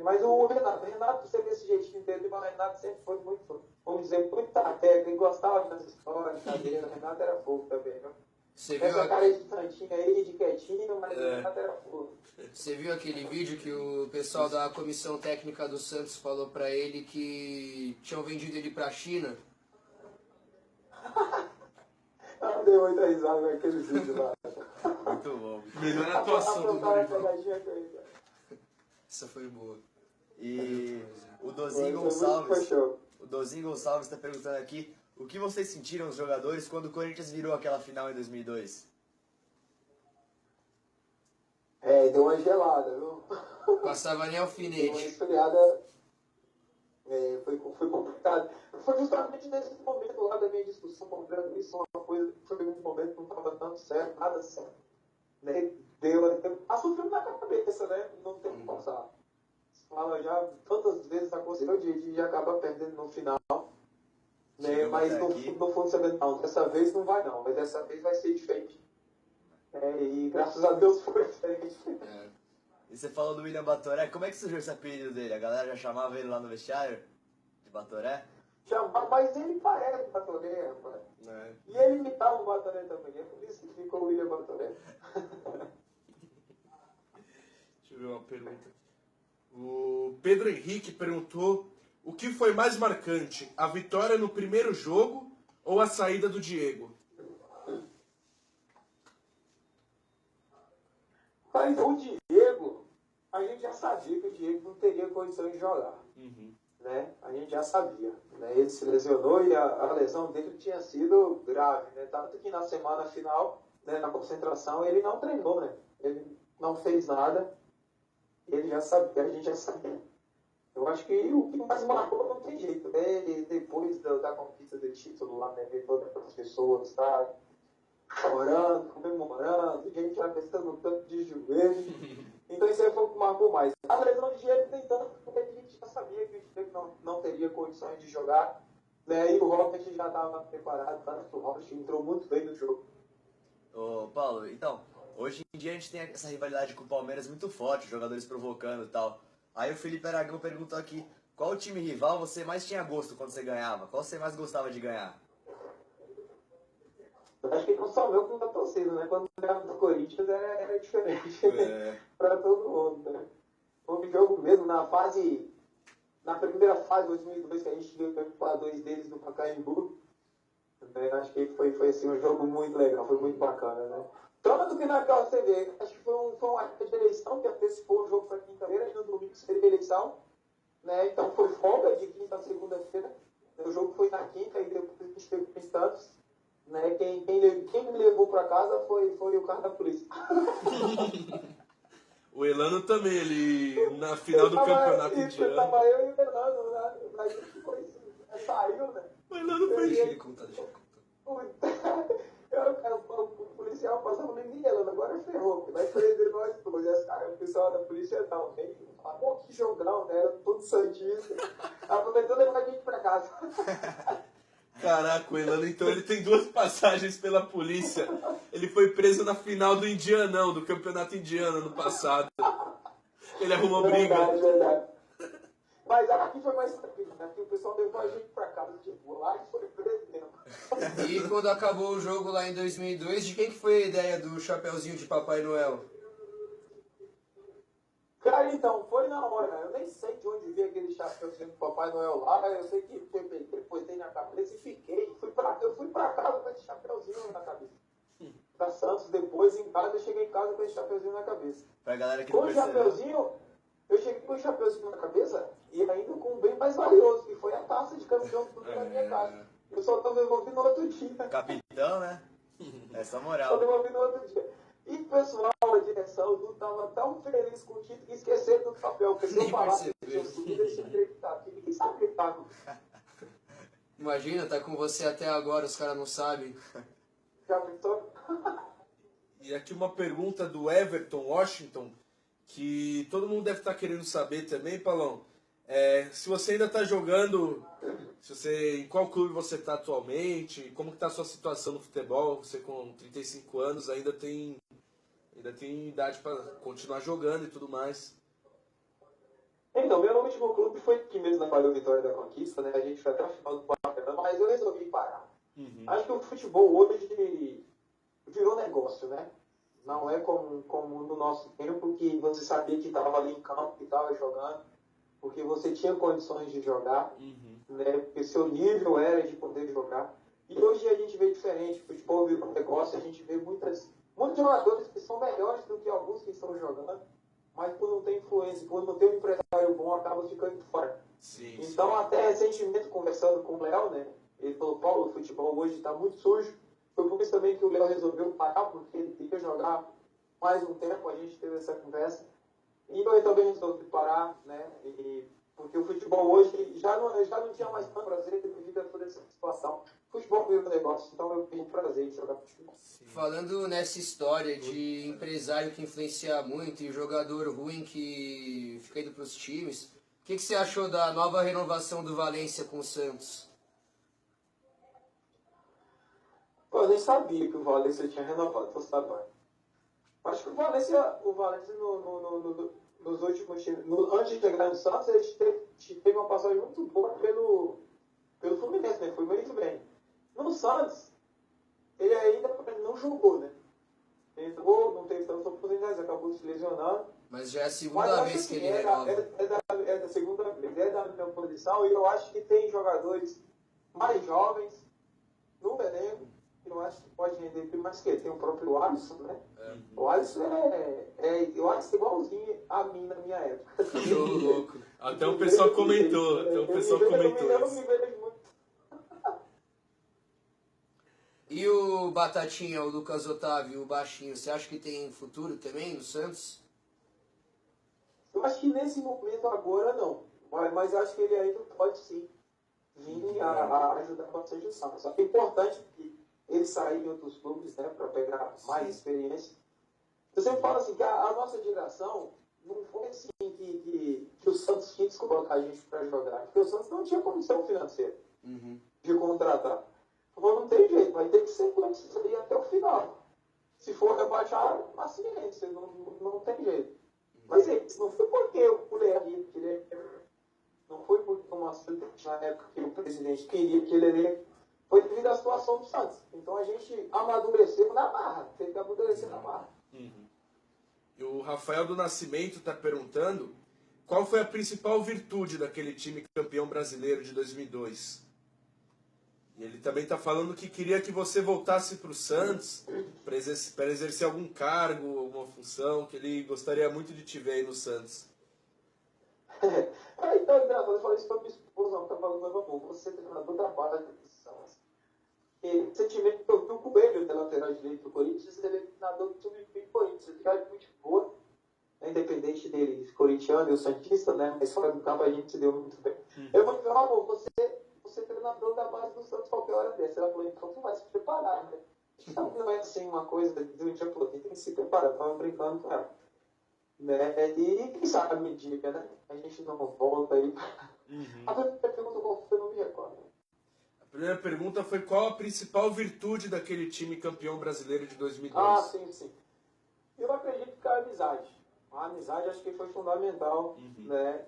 Mas o Renato sempre desse jeitinho dele, mas o Renato sempre foi muito, vamos dizer, muito técnico, ele gostava das histórias, cadeira. O Renato era fogo também, viu? Você viu, Essa cara de santinho aí, de quietinho, mas o Renato era fogo. você viu aquele vídeo que o pessoal da comissão técnica do Santos falou pra ele que tinham vendido ele pra China? Eu dei muita risada naquele vídeo lá. Muito bom. Melhor atuação do Dorival. Essa foi boa. E o Foi Dozinho muito Gonçalves. show. O Dozinho Gonçalves está perguntando aqui o que vocês sentiram, os jogadores, quando o Corinthians virou aquela final em 2002? Deu uma gelada, viu? Passava nem Deu uma alfinete. esfriada. Foi complicado. Foi justamente nesse momento lá da minha discussão com o André Luiz, uma coisa que foi um momento que não estava dando certo, nada certo. Né? Passou o filme na cabeça, né? Não tem como passar. Fala já, tantas vezes aconteceu de acabar perdendo no final. Né? Chegamos Mas até no aqui. fundo sabendo, não, dessa vez não vai não, mas dessa vez vai ser diferente. E graças a Deus foi diferente. É. E você falou do William Batoré, como é que surgiu esse apelido dele? A galera já chamava ele lá no vestiário de Batoré? Mas ele parece Batoré, rapaz. É. E ele imitava o Batoré também, é por isso que ficou o William Batoré. Deixa eu ver uma pergunta. O Pedro Henrique perguntou o que foi mais marcante, a vitória no primeiro jogo ou a saída do Diego? Mas o Diego, a gente já sabia que o Diego não teria condição de jogar. Né? A gente já sabia. Né? Ele se lesionou e a lesão dele tinha sido grave. Né? Tanto que na semana final, né, na concentração, ele não treinou. Né? Ele não fez nada. Ele já sabia, a gente já sabia. Eu acho que o que mais marcou não tem jeito. Né? Ele, depois da conquista do título lá, né, ver todas as pessoas, tá? Chorando, comemorando, gente apertando no tanto de joelho. Então isso aí foi o que marcou mais. A lesão de Diego nem tanto, porque a gente já sabia que o Diego não teria condições de jogar. Né? E o Robert já estava preparado, tanto que o Robert entrou muito bem no jogo. Ô, Paulo, então, hoje em dia a gente tem essa rivalidade com o Palmeiras muito forte, jogadores provocando e tal. Aí o Felipe Aragão perguntou aqui, qual time rival você mais tinha gosto quando você ganhava? Qual você mais gostava de ganhar? Eu acho que não só meu como da torcida, né? Quando ganhava do Corinthians era diferente É. para todo mundo. Né? Foi um jogo mesmo na primeira fase de 2002, que a gente viu para dois deles no Pacaembu. Né? Acho que foi assim, um jogo muito legal, foi muito bacana. Né? Tanto que naquela TV, acho que foi uma época de eleição que antecipou o jogo para quinta-feira, e no domingo seria eleição. Né? Então foi folga de quinta a segunda-feira. O jogo foi na quinta e depois a gente teve os Santos. Né? Quem me levou para casa foi o cara da polícia. O Elano também, ele na final do campeonato indiano. Tava eu e o Fernando, né? A gente saiu, né? O Elano foi. Deixa ele contar, deixa ele contar. O policial passava no Miguelano, agora ferrou, vai prender nós dois. O pessoal da polícia não, vem, pô, que jogão, né? Era tudo santista. Aproveitou e levou a gente pra casa. Caraca, o Elano, então ele tem duas passagens pela polícia. Ele foi preso na final do Indianão, do campeonato indiano ano passado. Ele arrumou briga. Verdade. Mas aqui foi mais tranquilo, né? Aqui o pessoal levou a gente pra casa, tipo, lá e foi preso mesmo. E quando acabou o jogo lá em 2002, de quem que foi a ideia do chapeuzinho de Papai Noel? Cara, então, foi na hora. Eu nem sei de onde veio aquele chapeuzinho do Papai Noel lá, mas eu sei que depois dei na cabeça e fiquei. Eu fui pra casa com esse chapeuzinho na cabeça. Pra Santos, depois em casa, eu cheguei em casa com esse chapeuzinho na cabeça. Pra galera que Com não o percebeu. chapeuzinho, eu cheguei com o chapeuzinho na cabeça e ainda com um bem mais valioso, que foi a taça de campeão do mundo na minha casa. Eu só tô devolvendo no outro dia. Capitão, né? Essa Só moral. devolvi no outro dia. E o pessoal, a direção, não estava tão feliz com o título que esqueceram do papel. Porque se eu Nem falasse que percebeu. eu subi, eles tinham acreditado. Porque ninguém sabe acreditar. Imagina, tá com você até agora, os caras não sabem. Já pensou? E aqui uma pergunta do Everton Washington, que todo mundo deve estar querendo saber também, Paulão. Se você ainda está jogando, em qual clube você está atualmente, como que está a sua situação no futebol? Você com 35 anos ainda tem idade para continuar jogando e tudo mais. Então, meu último clube foi que mesmo na Bahia Vitória da Conquista, né? A gente foi até o final do quarto, mas eu resolvi parar. Acho que o futebol hoje virou negócio, né? Não é como no nosso tempo, que você sabia que estava ali em campo, que estava jogando, porque você tinha condições de jogar, né? Porque seu nível era de poder jogar. E hoje a gente vê diferente, o futebol virou negócio, a gente vê muitos jogadores que são melhores do que alguns que estão jogando, mas por não ter influência, por não ter um empresário bom, acaba ficando de fora. Sim, Então, até recentemente, conversando com o Léo, né? Ele falou, Paulo, o futebol hoje está muito sujo. Foi por isso também que o Léo resolveu parar, porque ele queria jogar mais um tempo, a gente teve essa conversa. E eu também resolvi parar, né? Porque o futebol hoje já não tinha mais tanto prazer devido a toda essa situação. O futebol virou um negócio, então eu tenho prazer em jogar futebol. Falando nessa história de empresário que influencia muito e jogador ruim que fica indo para os times, o que você achou da nova renovação do Valência com o Santos? Pô, eu nem sabia que o Valência tinha renovado, tô sabendo. Acho que o Valência nos últimos times, antes de chegar no Santos, ele teve uma passagem muito boa pelo Fluminense, né? Foi muito bem. No Santos, ele ainda não jogou, né? Ele jogou, não teve tantas oportunidades, acabou se lesionando. Mas já é a segunda vez que ele renova. É da segunda vez, é da minha posição, e eu acho que tem jogadores mais jovens no elenco, que eu acho que pode render mais que tem o próprio Alisson, né? O Alisson eu acho igualzinho a mim na minha época. Ô, louco. Até o pessoal comentou. Eu não me vejo muito. E o Batatinha, o Lucas Otávio, o baixinho, você acha que tem futuro também no Santos? Eu acho que nesse momento agora não. Mas acho que ele ainda pode sim vir a ajudar bastante o Santos. Só que é importante que ele sair em outros clubes, né, para pegar mais experiência. Eu sempre falo assim, que a nossa geração não foi assim que o Santos quis colocar a gente para jogar. Porque o Santos não tinha condição financeira de contratar. Então não tem jeito, vai ter que ser aí até o final. Se for rebaixar, paciência, não tem jeito. Mas isso não foi porque o Leandro queria, não foi porque o Marcelo, na época que o presidente queria que ele foi devido à situação do Santos. Então a gente amadureceu na barra, teve que amadurecer na barra. E o Rafael do Nascimento está perguntando qual foi a principal virtude daquele time campeão brasileiro de 2002. E ele também está falando que queria que você voltasse para o Santos para exercer algum cargo, alguma função, que ele gostaria muito de te ver aí no Santos. Então, engraçado, eu falei isso para minha esposa, ela está falando, meu amor, você é treinador da base do Santos. E recentemente eu vi o Coelho, da lateral direito do Corinthians, ele é treinador do sub-20 do Corinthians, ele é muito boa, né, independente dele, corintiano e o santista, né, mas fora do campo a gente se deu muito bem. Eu vou dizer, amor, você é treinador da base do Santos qualquer hora dessa. Ela falou, então tu vai se preparar, né? Então não é assim uma coisa de um dia pro outro, tem que se preparar, tava brincando com ela. Né? E quem sabe me diga, né? A gente não volta aí. A primeira pergunta qual foi, eu não me recordo. A primeira pergunta foi qual a principal virtude daquele time campeão brasileiro de 2002? Ah, sim. Eu acredito que a amizade. A amizade acho que foi fundamental, né?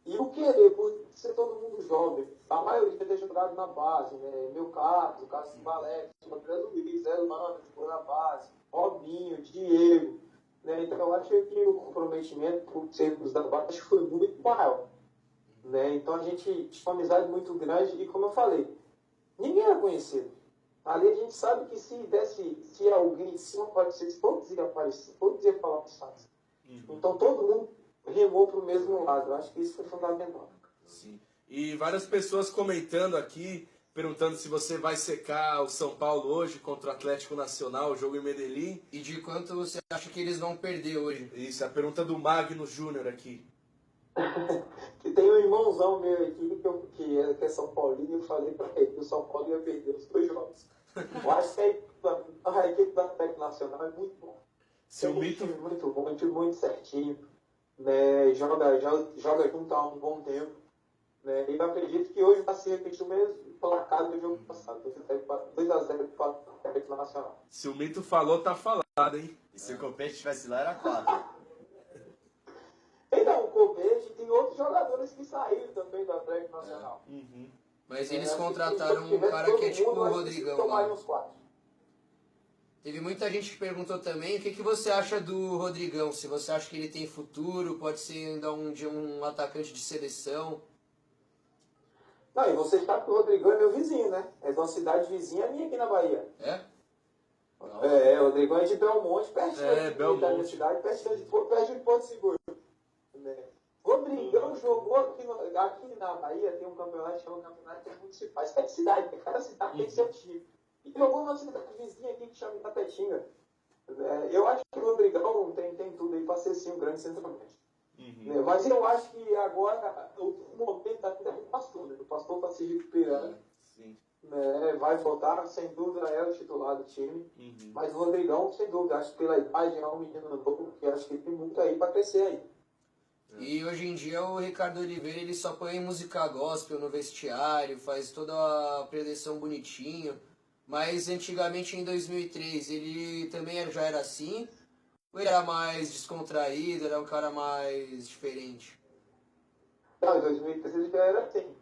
E o querer, por ser todo mundo jovem, a maioria ter jogado na base, né? Meu caso, o caso do Alex, o André Luiz, Zé Lana, jogou na base, Robinho, Diego, né? Então eu acho que o comprometimento por sermos da base acho que foi muito maior, né? Então a gente tinha uma amizade muito grande e, como eu falei, ninguém era conhecido. Ali a gente sabe que se alguém, se não aparecesse, todos iam aparecer, todos iam falar pro Santos. Então todo mundo remou para o mesmo lado. Eu acho que isso foi fundamental. Sim. E várias pessoas comentando aqui, perguntando se você vai secar o São Paulo hoje contra o Atlético Nacional, o jogo em Medellín. E de quanto você acha que eles vão perder hoje? Isso, a pergunta do Magno Júnior aqui. Que tem um irmãozão meu aqui que é São Paulino, e eu falei para ele que o São Paulo ia perder os 2 jogos. Eu acho que a equipe do Atlético Nacional é muito bom. É um time muito bom, um time muito certinho. Né, joga junto há um bom tempo, né, e eu acredito que hoje vai se repetir o mesmo placar do jogo passado, 2-0 para o Atlético Nacional. Se o Mito falou, tá falado, hein? E se o Copete estivesse lá, era 4. Então, o Copete tem outros jogadores que saíram também do Atlético Nacional. Mas eles Acho que contrataram se um cara que é todo tipo mundo, o acho que Rodrigão tomaria lá. uns 4. Teve muita gente que perguntou também o que, que você acha do Rodrigão, se você acha que ele tem futuro, pode ser ainda um dia um atacante de seleção. Não, e você sabe que o Rodrigão é meu vizinho, né? É de uma cidade vizinha minha aqui na Bahia. É? O Rodrigão é de Belmonte, pertinho aqui da minha Belmonte. cidade, pertinho de Porto Seguro. Né? Rodrigão jogou aqui na Bahia, tem um campeonato que chama Campeonato Municipais. Cada cidade, cada cidade tem seu time. E jogou numa cidade vizinha aqui que chama Itapetinga. Eu acho que o Rodrigão tem tudo aí para ser sim um grande centroavante. Mas eu acho que agora o momento da vida do pastor, né? O pastor está se recuperando. Sim. Né? Vai voltar, sem dúvida é o titular do time. Mas o Rodrigão, sem dúvida, acho que pela idade é um menino novo, que acho que tem muito aí para crescer aí. E hoje em dia o Ricardo Oliveira ele só põe música gospel no vestiário, faz toda a preleção bonitinho. Mas antigamente em 2003 ele também já era assim? Ou ele era mais descontraído, era um cara mais diferente? Não, em 2013 ele já era assim.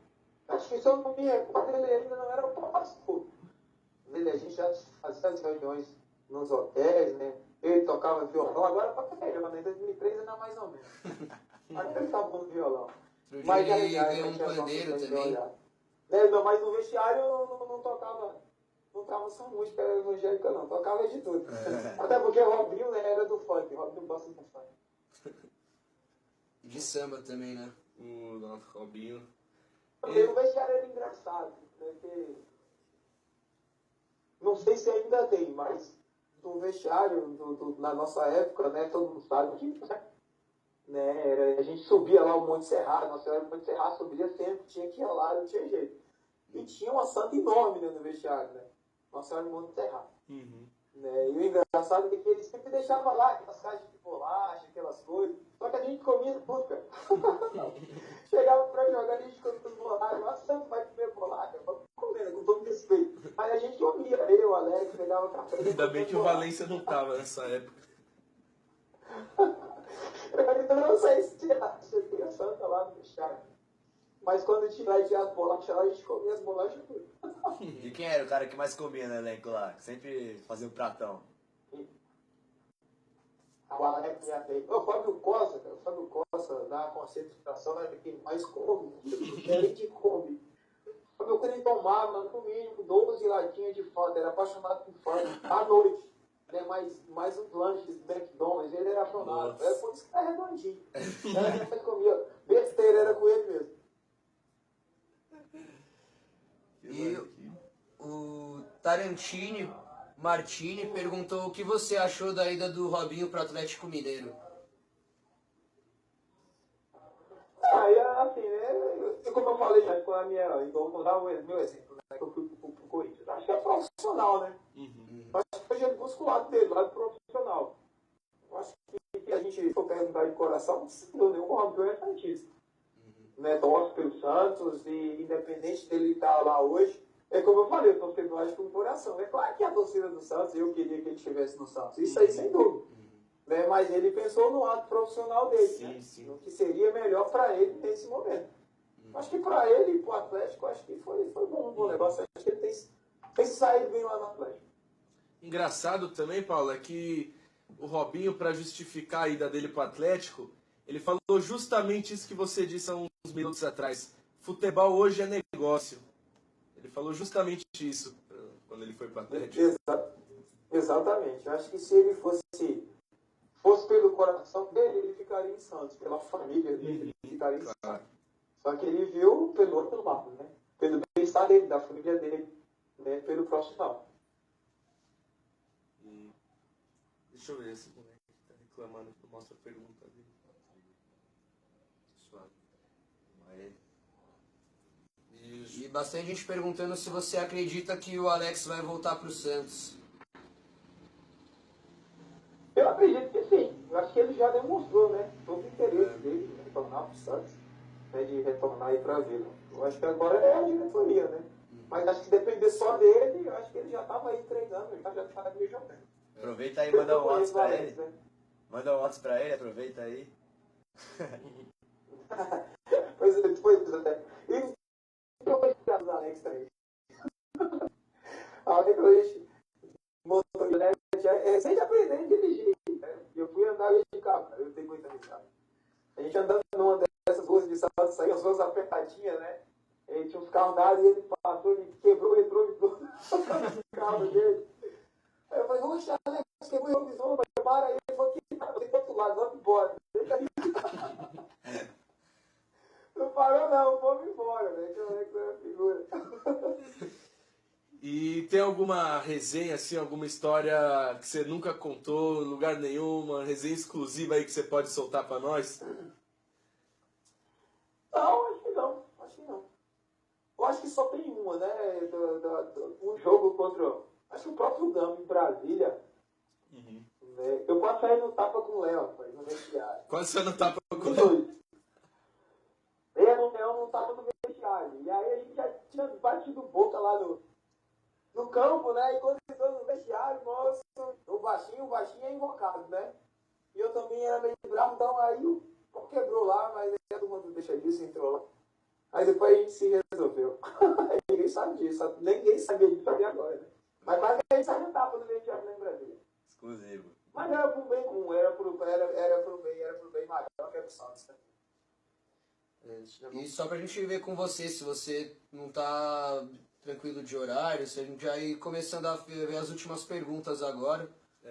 Acho que se eu não me recordo, ele ainda não era o pastor. A gente já fazia as reuniões nos hotéis, né? Ele tocava violão, agora tá melhor, né? Em 2003 ainda mais ou menos. Agora ele tá bom no violão. Outro dia Mas ele já ganhou um tinha pandeiro nossa também. não, mas no vestiário eu não tocava. Não tocava só música evangélica, não. Tocava de tudo. Até porque o Robinho, né, era do funk. O Robinho gosta do funk. E de samba também, né? O nosso Robinho. Também o vestiário era engraçado. Né, não sei se ainda tem, mas do vestiário, na nossa época, né, todo mundo sabe que né, a gente subia lá o Monte Serrado, nossa era o Monte Serrado, subia sempre, tinha que ir lá, não tinha jeito. E tinha uma santa enorme, né, no vestiário, né? Nossa Senhora do Monte Serrado. Né? E o engraçado é que ele sempre deixava lá aquelas caixas de bolacha, aquelas coisas. Só que a gente comia tudo, cara. Chegava pra jogar, a gente comia tudo bolacha. Nossa, santo vai comer bolacha? Vamos comer, com todo respeito. Aí a gente comia, eu, Alex, pegava café. Ainda bem que o Valência não tava nessa época. Eu não sei se tinha santa lá no vestiário. Mas quando tinha as bolachas lá, a gente comia as bolachas tudo. E quem era o cara que mais comia no elenco lá? Que sempre fazia um pratão. O Alex já fez. O Fábio Costa, cara, o Fábio Costa, na concentração, era quem mais come. Ele que come. O Fábio, quando ele tomava, no mínimo, 12 latinhas de Fanta, era apaixonado por Fanta, à noite. Né, mais uns lanches do McDonald's, ele era apaixonado. Era por isso que era redondinho. Ele comia besteira, era com ele mesmo. E o Tarantini Martini perguntou o que você achou da ida do Robinho para o Atlético Mineiro. Aí, assim, né? Como eu falei já com a minha. Igual vou dar o meu exemplo, né? Que eu fui pro Corinthians. Acho que é profissional, né? Acho que hoje ele busca o lado dele, o lado profissional. Acho que a gente for perguntar de coração, não se deu nenhum, o Robinho é santista. Né? Torce pelo Santos e independente dele estar lá hoje, é como eu falei, eu torço pelo Atlético com coração. É claro que a torcida do Santos, eu queria que ele estivesse no Santos. Isso aí, sem dúvida. Né? Mas ele pensou no lado profissional dele, né? No que seria melhor para ele nesse momento. Acho que para ele e para o Atlético, acho que foi bom o negócio. Acho que ele tem saído bem lá no Atlético. Engraçado também, Paulo, é que o Robinho, para justificar a ida dele pro Atlético, ele falou justamente isso que você disse há uns minutos atrás. Futebol hoje é negócio. Ele falou justamente isso quando ele foi pro Atlético. Exatamente. Eu acho que se ele fosse pelo coração dele, ele ficaria em Santos. Pela família dele, ele ficaria em Santos. Só que ele viu pelo outro lado, né? Pelo bem-estar dele, da família dele, né? Pelo profissional. Deixa eu ver se o moleque tá reclamando que eu mostro a pergunta dele. Suave. E bastante gente perguntando se você acredita que o Alex vai voltar pro Santos. Eu acredito que sim. Eu acho que ele já demonstrou, né? Todo o interesse dele de retornar pro Santos, né? De retornar aí pra Vila. Eu acho que agora é a diretoria, né? Mas acho que depender só dele, eu acho que ele já estava aí treinando, já estava meio jogando. Aproveita aí e manda um WhatsApp pra Alex, ele. né? Manda um WhatsApp pra ele, aproveita aí. Pois é. E eu vou explicar os Alex também. A hora que a gente montou é sem aprender a dirigir. Né? Eu fui andar de carro, eu tenho muita risada. A gente andando numa dessas ruas de Salvador, saía as ruas apertadinhas, né? Ele tinha uns carros dados e ele passou, ele quebrou o retrovisor do carro dele. Aí eu falei, oxe, Alex, quebrou o retrovisor, mas para aí. Ele falou, que tá, você tá do outro lado, vamos embora. Deixa aí. Não parou não, vamos embora, né? Que o Alex é uma figura. E tem alguma resenha, assim, alguma história que você nunca contou, em lugar nenhum, uma resenha exclusiva aí que você pode soltar pra nós? Não, acho que não. Eu acho que só tem uma, né? Um jogo contra, acho que o próprio Gama em Brasília. Uhum. Né? Eu posso sair no tapa com o Léo, rapaz, no vestiário. Quase você não tá Os procurando. dois. Eu no Léo não tava no vestiário. E aí a gente já tinha batido boca lá no campo, né? E quando entrou no vestiário, nossa, o baixinho é invocado, né? E eu também era meio bravo, então aí o pau quebrou lá, mas aí todo mundo deixa disso e entrou lá. Aí depois a gente se resolveu. Ninguém sabe disso, ninguém sabia disso até agora, né? Mas quase a gente saiu no tapa no vestiário lá em Brasília. Exclusivo. Mas era pro bem comum, era pro bem maior que era o Santos, né? E só pra gente ver com você, se você não tá tranquilo de horário, se a gente já ir começando a ver as últimas perguntas agora,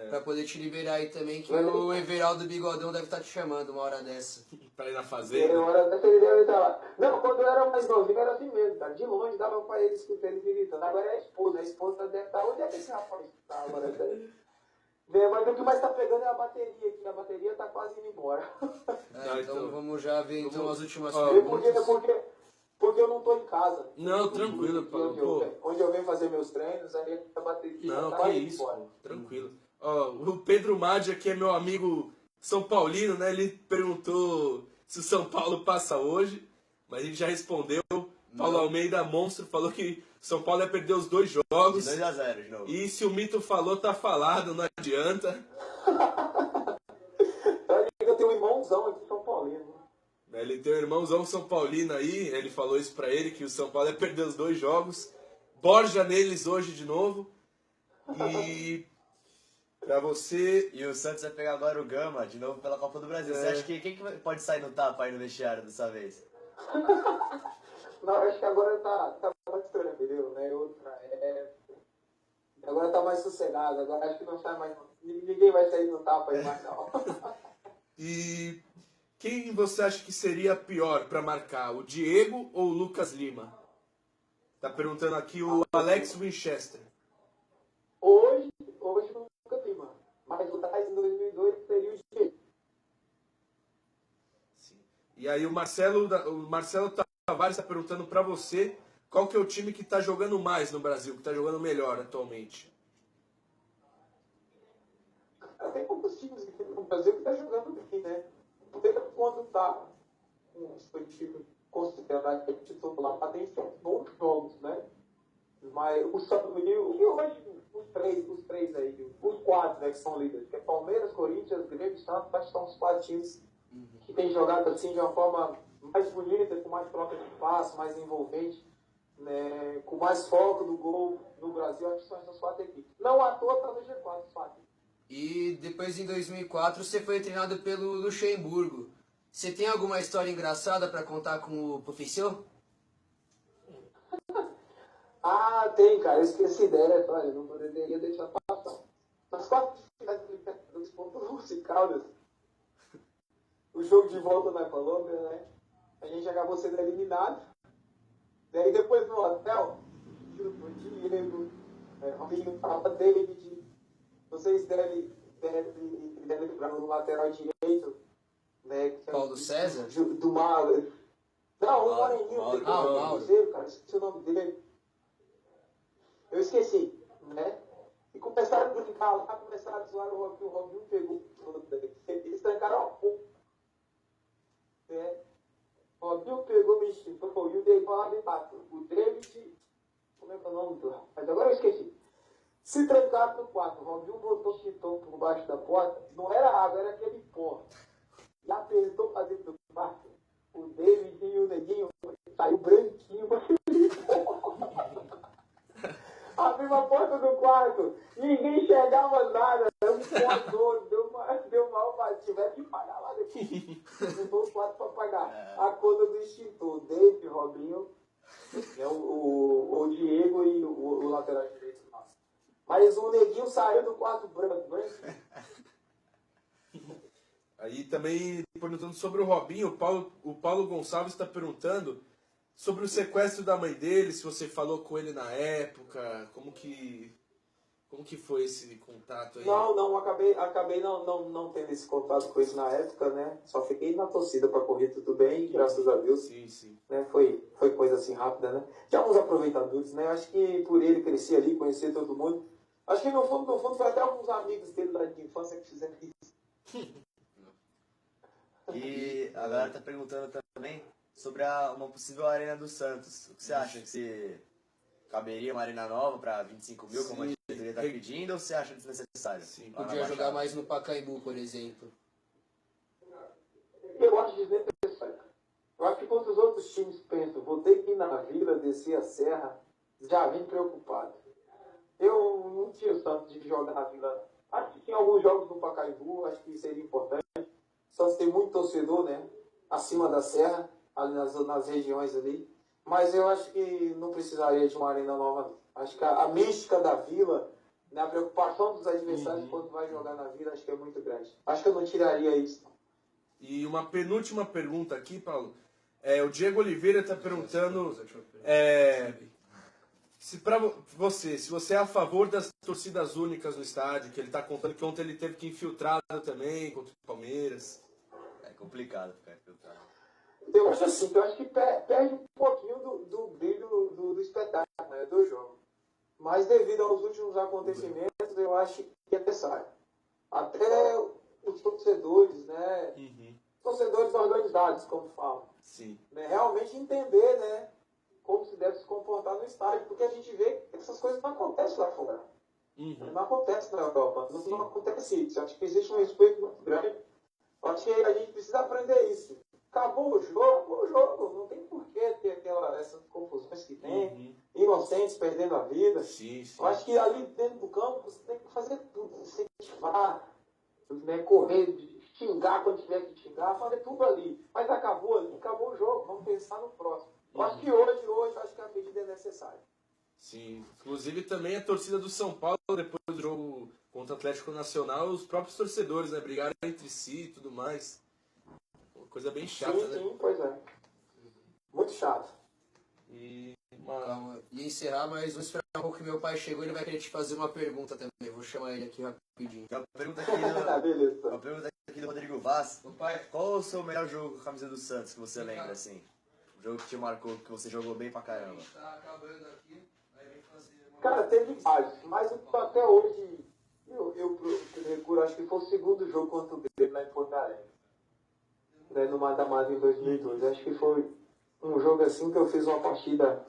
pra poder te liberar aí também, que o Everaldo Bigodão deve estar te chamando uma hora dessa. Pra ir na Tem fazenda? hora dessa ele deve estar lá. Não, quando eu era mais novinho era assim mesmo, cara. De longe dava pra ele escutar ele gritando. Agora é a esposa deve estar. Onde é que esse rapaz tá agora? Mas o que mais tá pegando é a bateria aqui. A bateria tá quase indo embora. Então vamos já ver então as últimas Porque eu não tô em casa. Não, tranquilo, Paulo. Onde eu venho fazer meus treinos, aí a bateria Não, tá que quase indo isso, embora. pô. Tranquilo. Ó, o Pedro Madia, que é meu amigo São Paulino, né? Ele perguntou se o São Paulo passa hoje, mas a gente já respondeu. Paulo Almeida, monstro, falou que São Paulo ia perder os 2 jogos. 2-0 de novo. E se o Mito falou, tá falado, não adianta. Eu tenho um irmãozão aqui em São Paulino. Ele tem um irmãozão São Paulino aí, ele falou isso pra ele, que o São Paulo ia perder os 2 jogos. Borja neles hoje de novo. E pra você... E o Santos vai pegar agora o Gama de novo pela Copa do Brasil. Você acha que quem que pode sair no tapa aí no vestiário dessa vez? Não, acho que agora tá mais tranquilo, né? Agora tá mais sossegado, agora acho que não está mais. Ninguém vai sair no tapa aí mais não. E quem você acha que seria pior pra marcar, o Diego ou o Lucas Lima? Tá perguntando aqui o Alex Winchester. Hoje nunca vi, mano. Mas o Tais em 2002 seria o Diego. Sim. E aí o Marcelo Tavares tá perguntando pra você qual que é o time que tá jogando mais no Brasil, que tá jogando melhor atualmente. Tem poucos times aqui no Brasil que tá jogando bem, né? Porque quando tá um time considerado que é titular, tem sempre bons jogos, né? Mas o hoje, os três aí, os 4, né, que são líderes, que é Palmeiras, Corinthians, Grêmio, Santos, acho que são os 4 times que têm jogado assim de uma forma mais bonita, com mais troca de passe, mais envolvente, né, com mais foco no gol no Brasil, acho que são essas 4 equipes. Não à toa tá no G4, os 4. E depois em 2004 você foi treinado pelo Luxemburgo. Você tem alguma história engraçada pra contar com o professor? Ah, tem, cara. Eu esqueci dela, olha, não poderia deixar passar. Nas 4 finais do Libertadores contra o Lúcio Caldas, o jogo de volta na Colômbia, né? A gente acabou sendo eliminado. Daí depois no hotel, o Diego, Robinho, Papa, David, vocês devem lembrar no lateral direito, né? Paulo César? Do Mauro. Não, o Moreninho, Mauro. o Cruzeiro, cara, esqueci o nome dele. Eu esqueci, né? E começaram a brincar lá, começaram a zoar o Robinho pegou eles trancaram a pouco. Né? O Robinho pegou, me chitou, e o David lá me bateu. O David, como é que é o nome do rapaz? Agora eu esqueci. Se trancaram no quarto, o Robinho botou o chitão por baixo da porta, não era água, era aquele pó. E apertou pra dentro do quarto. o David e o Neguinho saiu branquinho. Abriu a porta do quarto, ninguém enxergava nada. Deu mal para tiver que pagar lá depois. Levou o quarto para pagar a conta do extintor. David, Robinho, né, o Diego e o lateral direito. Mas o Neguinho saiu do quarto branco. Aí também perguntando sobre o Robinho, o Paulo Gonçalves está perguntando sobre o sequestro da mãe dele, se você falou com ele na época, como que foi esse contato aí? Não, acabei não tendo esse contato com ele na época, né? Só fiquei na torcida para correr tudo bem, graças a Deus. Sim. Né? Foi coisa assim rápida, né? De alguns aproveitadores, né? Acho que por ele crescer ali, conhecer todo mundo. Acho que no fundo foi até alguns amigos dele lá de infância que fizeram isso. E a galera tá perguntando também sobre uma possível Arena do Santos. O que você acha? Que se caberia uma arena nova para 25 mil, como a diretoria está pedindo, ou você acha desnecessário? Sim. Podia jogar mais no Pacaembu, por exemplo. Eu acho desnecessário. Eu acho que quando os outros times pensam, vou ter que ir na vila, descer a serra, já vim preocupado. Eu não tinha o tanto de jogar na vila. Acho que tinha alguns jogos no Pacaembu, acho que seria importante. Só se tem muito torcedor, né? Acima da serra, ali nas regiões ali. Mas eu acho que não precisaria de uma arena nova. Acho que a mística da vila, né, a preocupação dos adversários quando vai jogar na vila, acho que é muito grande. Acho que eu não tiraria isso. E uma penúltima pergunta aqui, Paulo. O Diego Oliveira está perguntando se para você, se você é a favor das torcidas únicas no estádio, que ele está contando que ontem ele teve que infiltrado também contra o Palmeiras. É complicado ficar infiltrado. Eu acho assim, eu acho que perde um pouquinho do brilho do espetáculo, né, do jogo. Mas devido aos últimos acontecimentos, eu acho que é necessário. Até os torcedores, né? Torcedores organizados, como falam. Sim. Né, realmente entender, né, como se deve se comportar no estádio, porque a gente vê que essas coisas não acontecem lá fora. Não acontece na Europa, não acontece isso. Acho que existe um respeito muito grande. Acho que a gente precisa aprender isso. Acabou o jogo, não tem porquê ter essas confusões que tem, inocentes perdendo a vida. Sim. Eu acho que ali dentro do campo você tem que fazer tudo, incentivar, né, correr, xingar quando tiver que xingar, fazer tudo ali. Mas acabou o jogo, vamos pensar no próximo. Eu acho que hoje acho que a medida é necessária. Sim, inclusive também a torcida do São Paulo, depois do jogo contra o Atlético Nacional, os próprios torcedores, né, brigaram entre si e tudo mais. Uma coisa bem chata, né? Sim, pois é. Muito chato. Calma, ia encerrar, mas vou esperar um pouco que meu pai chegou, ele vai querer te fazer uma pergunta também. Vou chamar ele aqui rapidinho. Uma pergunta Beleza. aqui do Rodrigo Vaz. Qual o seu melhor jogo com a camisa do Santos que você lembra, assim? O jogo que te marcou, que você jogou bem pra caramba. Tá acabando aqui, aí vem fazer uma... Cara, teve vários, mas até hoje eu procuro, acho que foi o segundo jogo contra o Grêmio lá em Porto Alegre, né, no mata-mata em 2002. Acho que foi um jogo assim que eu fiz uma partida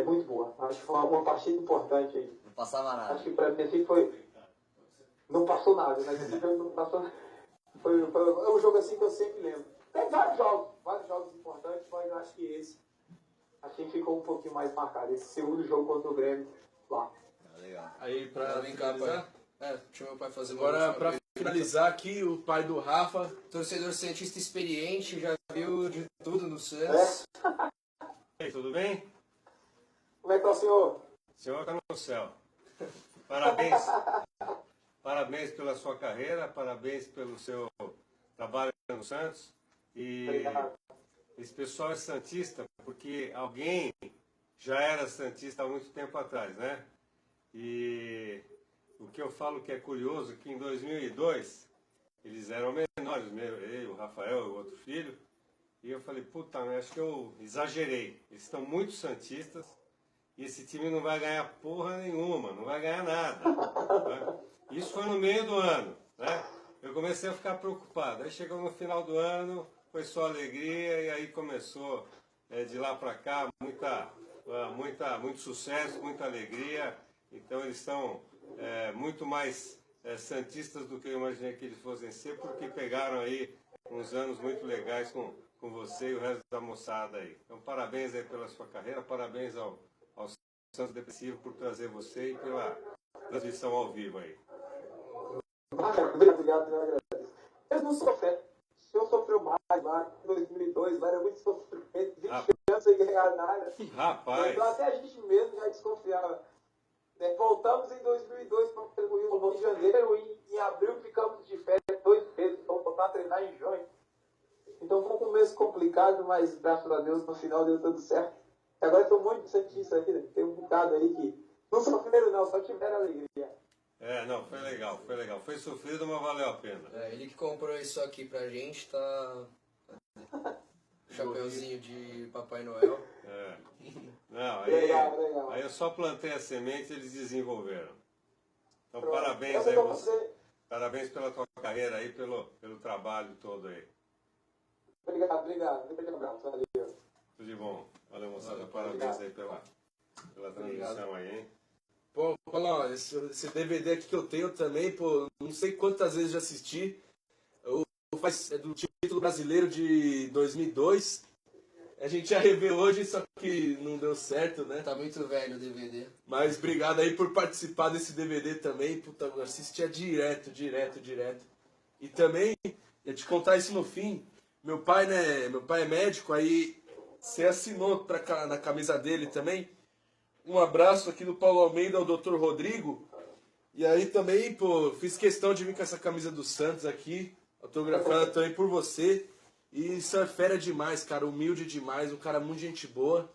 muito boa. Acho que foi uma partida importante aí. Não passava nada. Acho que pra mim assim foi... Não passou nada, né? Esse jogo não passou... Foi um jogo assim que eu sempre lembro. Tem vários jogos importantes, mas acho que esse ficou um pouquinho mais marcado. Esse segundo jogo contra o Grêmio lá. Legal. Aí pra Vem cá, finalizar, pai. Deixa meu pai fazer uma agora última pra pergunta. finalizar aqui, o pai do Rafa. Torcedor santista experiente, já viu de tudo no Santos. Ei, tudo bem? Como é que tá o senhor? O senhor está no céu. Parabéns. Parabéns pela sua carreira, parabéns pelo seu trabalho no Santos. E Obrigado. esse pessoal é santista porque alguém já era santista há muito tempo atrás, né? E o que eu falo que é curioso é que em 2002 eles eram menores, eu, o Rafael e o outro filho, e eu falei, puta, acho que eu exagerei. Eles estão muito santistas e esse time não vai ganhar porra nenhuma, não vai ganhar nada. Né? Isso foi no meio do ano, né? Eu comecei a ficar preocupado. Aí chegou no final do ano, foi só alegria e aí começou de lá para cá muito sucesso, muita alegria. Então eles são muito mais santistas do que eu imaginei que eles fossem ser, porque pegaram aí uns anos muito legais com com você e o resto da moçada aí. Então, parabéns aí pela sua carreira, parabéns ao Santos Depressivo por trazer você e pela transmissão ao vivo aí. Obrigado, eu agradeço. Eu não sofri. O senhor sofreu mais lá em 2002, lá era muito sofrimento, 20 anos sem ganhar nada. Rapaz! Então até a gente mesmo já desconfiava. Voltamos em 2002 para o Rio de Janeiro e em abril ficamos de férias 2 meses, vamos voltar a treinar em junho. Então foi um começo complicado, mas graças a Deus no final deu tudo certo. E agora estou muito santista aqui, né? Tem um bocado aí que não sofreram não, só tiveram alegria. Não, foi legal, foi legal. Foi sofrido, mas valeu a pena. Ele que comprou isso aqui pra gente, tá... Chapeuzinho de Papai Noel. Não, Legal. aí eu só plantei a semente e eles desenvolveram. Então, Pronto. parabéns aí você. Parabéns pela tua carreira aí, pelo trabalho todo aí. Obrigado. Um abraço, valeu. Tudo de bom. Valeu, moçada. Parabéns aí pela transmissão aí, hein? Pô, Paulão, esse DVD aqui que eu tenho também, pô, não sei quantas vezes já assisti. É do título brasileiro de 2002. A gente já revê hoje, só que não deu certo, né? Tá muito velho o DVD. Mas obrigado aí por participar desse DVD também. Puta, eu assistia direto. E também, ia te contar isso no fim, meu pai, né? Meu pai é médico, aí você assinou na camisa dele também. Um abraço aqui do Paulo Almeida ao Dr. Rodrigo. E aí também, pô, fiz questão de vir com essa camisa do Santos aqui, autografada também por você. E isso é fera demais, cara, humilde demais, um cara muito gente boa.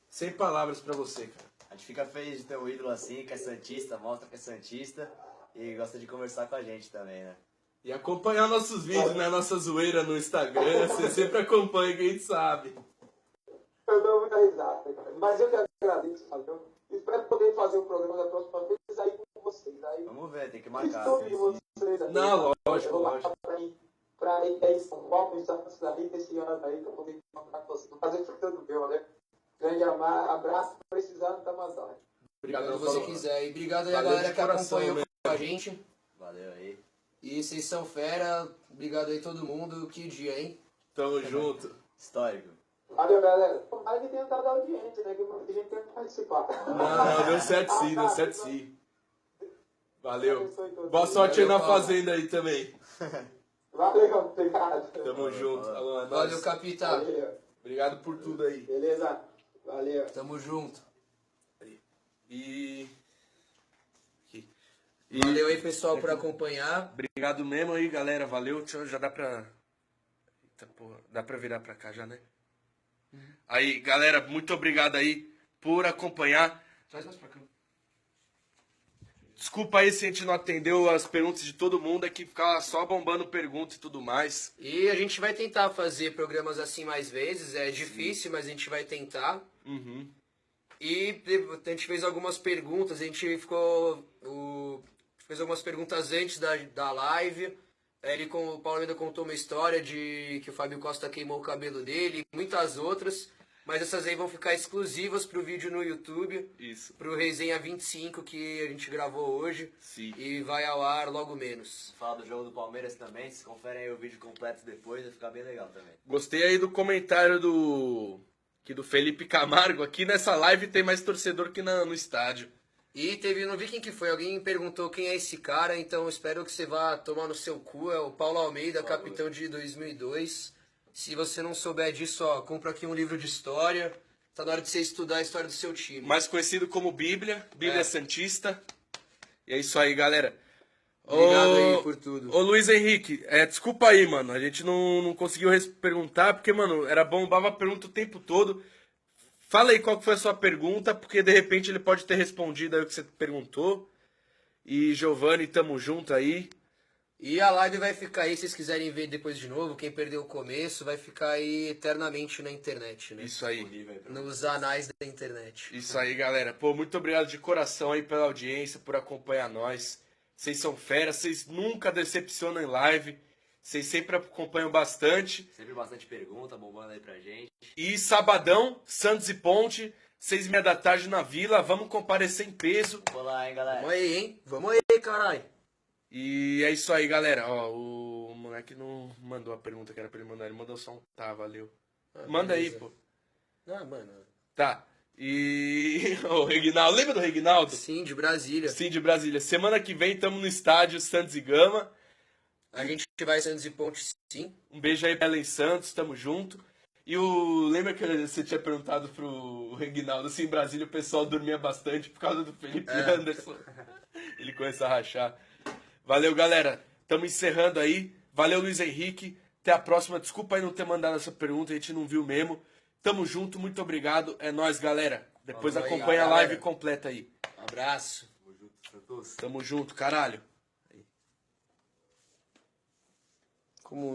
Sem palavras pra você, cara. A gente fica feliz de ter um ídolo assim, que é santista, mostra que é santista e gosta de conversar com a gente também, né? E acompanhar nossos vídeos, né? Nossa zoeira no Instagram, você sempre acompanha, que a gente sabe. Eu dou muita risada, cara. Mas eu que agradeço, valeu. Espero poder fazer o programa da próxima vez aí com vocês. Aí, Vamos ver, tem que marcar. estou de vocês aí. Não, lógico. Eu vou marcar pra ir aí em São Paulo, em Santos da Rita esse ano aí, pra poder encontrar com vocês. Vou fazer foi todo meu, né? Grande abraço, precisando da Amazônia. Obrigado, Quando você quiser. E obrigado aí a Valeu galera de que coração, acompanhou mesmo. com a gente. Valeu aí. E vocês são fera. Obrigado aí todo mundo. Que dia, hein? Tamo junto. Histórico. Valeu, galera. Tomara que tenha dado audiência, né? Que muita gente tem que participar. Não, deu certo sim. Valeu. Abençoe todos. Boa sorte aí na Valeu, Paulo. fazenda aí também. Valeu, obrigado. Tamo junto. Alô, é Valeu, nóis. capitão. Valeu. Obrigado por tudo aí. Beleza? Valeu. Tamo junto. E Valeu aí, pessoal, por acompanhar. obrigado mesmo aí, galera. Valeu. Já dá pra... Eita, porra. Dá pra virar pra cá já, né? Aí, galera, muito obrigado aí por acompanhar. Traz mais pra cá. Desculpa aí se a gente não atendeu as perguntas de todo mundo, é que ficava só bombando perguntas e tudo mais. E a gente vai tentar fazer programas assim mais vezes. É difícil, mas a gente vai tentar. Uhum. E a gente fez algumas perguntas. A gente fez algumas perguntas antes da live. O Paulo ainda contou uma história de que o Fábio Costa queimou o cabelo dele e muitas outras. Mas essas aí vão ficar exclusivas pro vídeo no YouTube. Isso. Pro Resenha 25 que a gente gravou hoje. Sim. E vai ao ar logo menos. Falar do jogo do Palmeiras também, vocês conferem aí o vídeo completo depois, vai ficar bem legal também. Gostei aí do comentário do Felipe Camargo. Aqui nessa live tem mais torcedor que no estádio. E não vi quem que foi, alguém perguntou quem é esse cara, então espero que você vá tomar no seu cu, é o Paulo Almeida, capitão de 2002. Se você não souber disso, ó, compra aqui um livro de história, tá na hora de você estudar a história do seu time. Mais conhecido como Bíblia Santista. E é isso aí, galera. Obrigado aí por tudo. Ô Luiz Henrique, desculpa aí, mano, a gente não conseguiu perguntar, porque, mano, bombava a pergunta o tempo todo. Fala aí qual que foi a sua pergunta, porque de repente ele pode ter respondido aí o que você perguntou. E Giovanni, tamo junto aí. E a live vai ficar aí, se vocês quiserem ver depois de novo, quem perdeu o começo, vai ficar aí eternamente na internet, né? Isso aí. Nos anais da internet. Isso aí, galera. Pô, muito obrigado de coração aí pela audiência, por acompanhar nós. Vocês são feras, vocês nunca decepcionam em live. Vocês sempre acompanham bastante. Sempre bastante pergunta, bombando aí pra gente. E sabadão, Santos e Ponte, 6h30 da tarde na Vila. Vamos comparecer em peso. Vamos lá, hein, galera. Vamos aí, hein? Vamos aí, caralho. E é isso aí, galera. Ó, moleque não mandou a pergunta que era pra ele mandar, ele mandou só um tá, valeu. Ah, Manda beleza. aí, pô. Ah, mano. Tá. E o Reginaldo, lembra do Reginaldo? Sim, de Brasília. Sim, de Brasília. Semana que vem estamos no estádio Santos e Gama. A gente vai Santos e Ponte, sim. Um beijo aí pra ela em Santos, tamo junto. E lembra que você tinha perguntado pro Reginaldo se em Brasília o pessoal dormia bastante por causa do Felipe Anderson. Ele começa a rachar. Valeu, galera. Tamo encerrando aí. Valeu, Luiz Henrique. Até a próxima. Desculpa aí não ter mandado essa pergunta, a gente não viu mesmo. Tamo junto, muito obrigado. É nóis, galera. Depois Falou aí, acompanha a galera. live completa aí. Abraço. Tamo junto, caralho. Como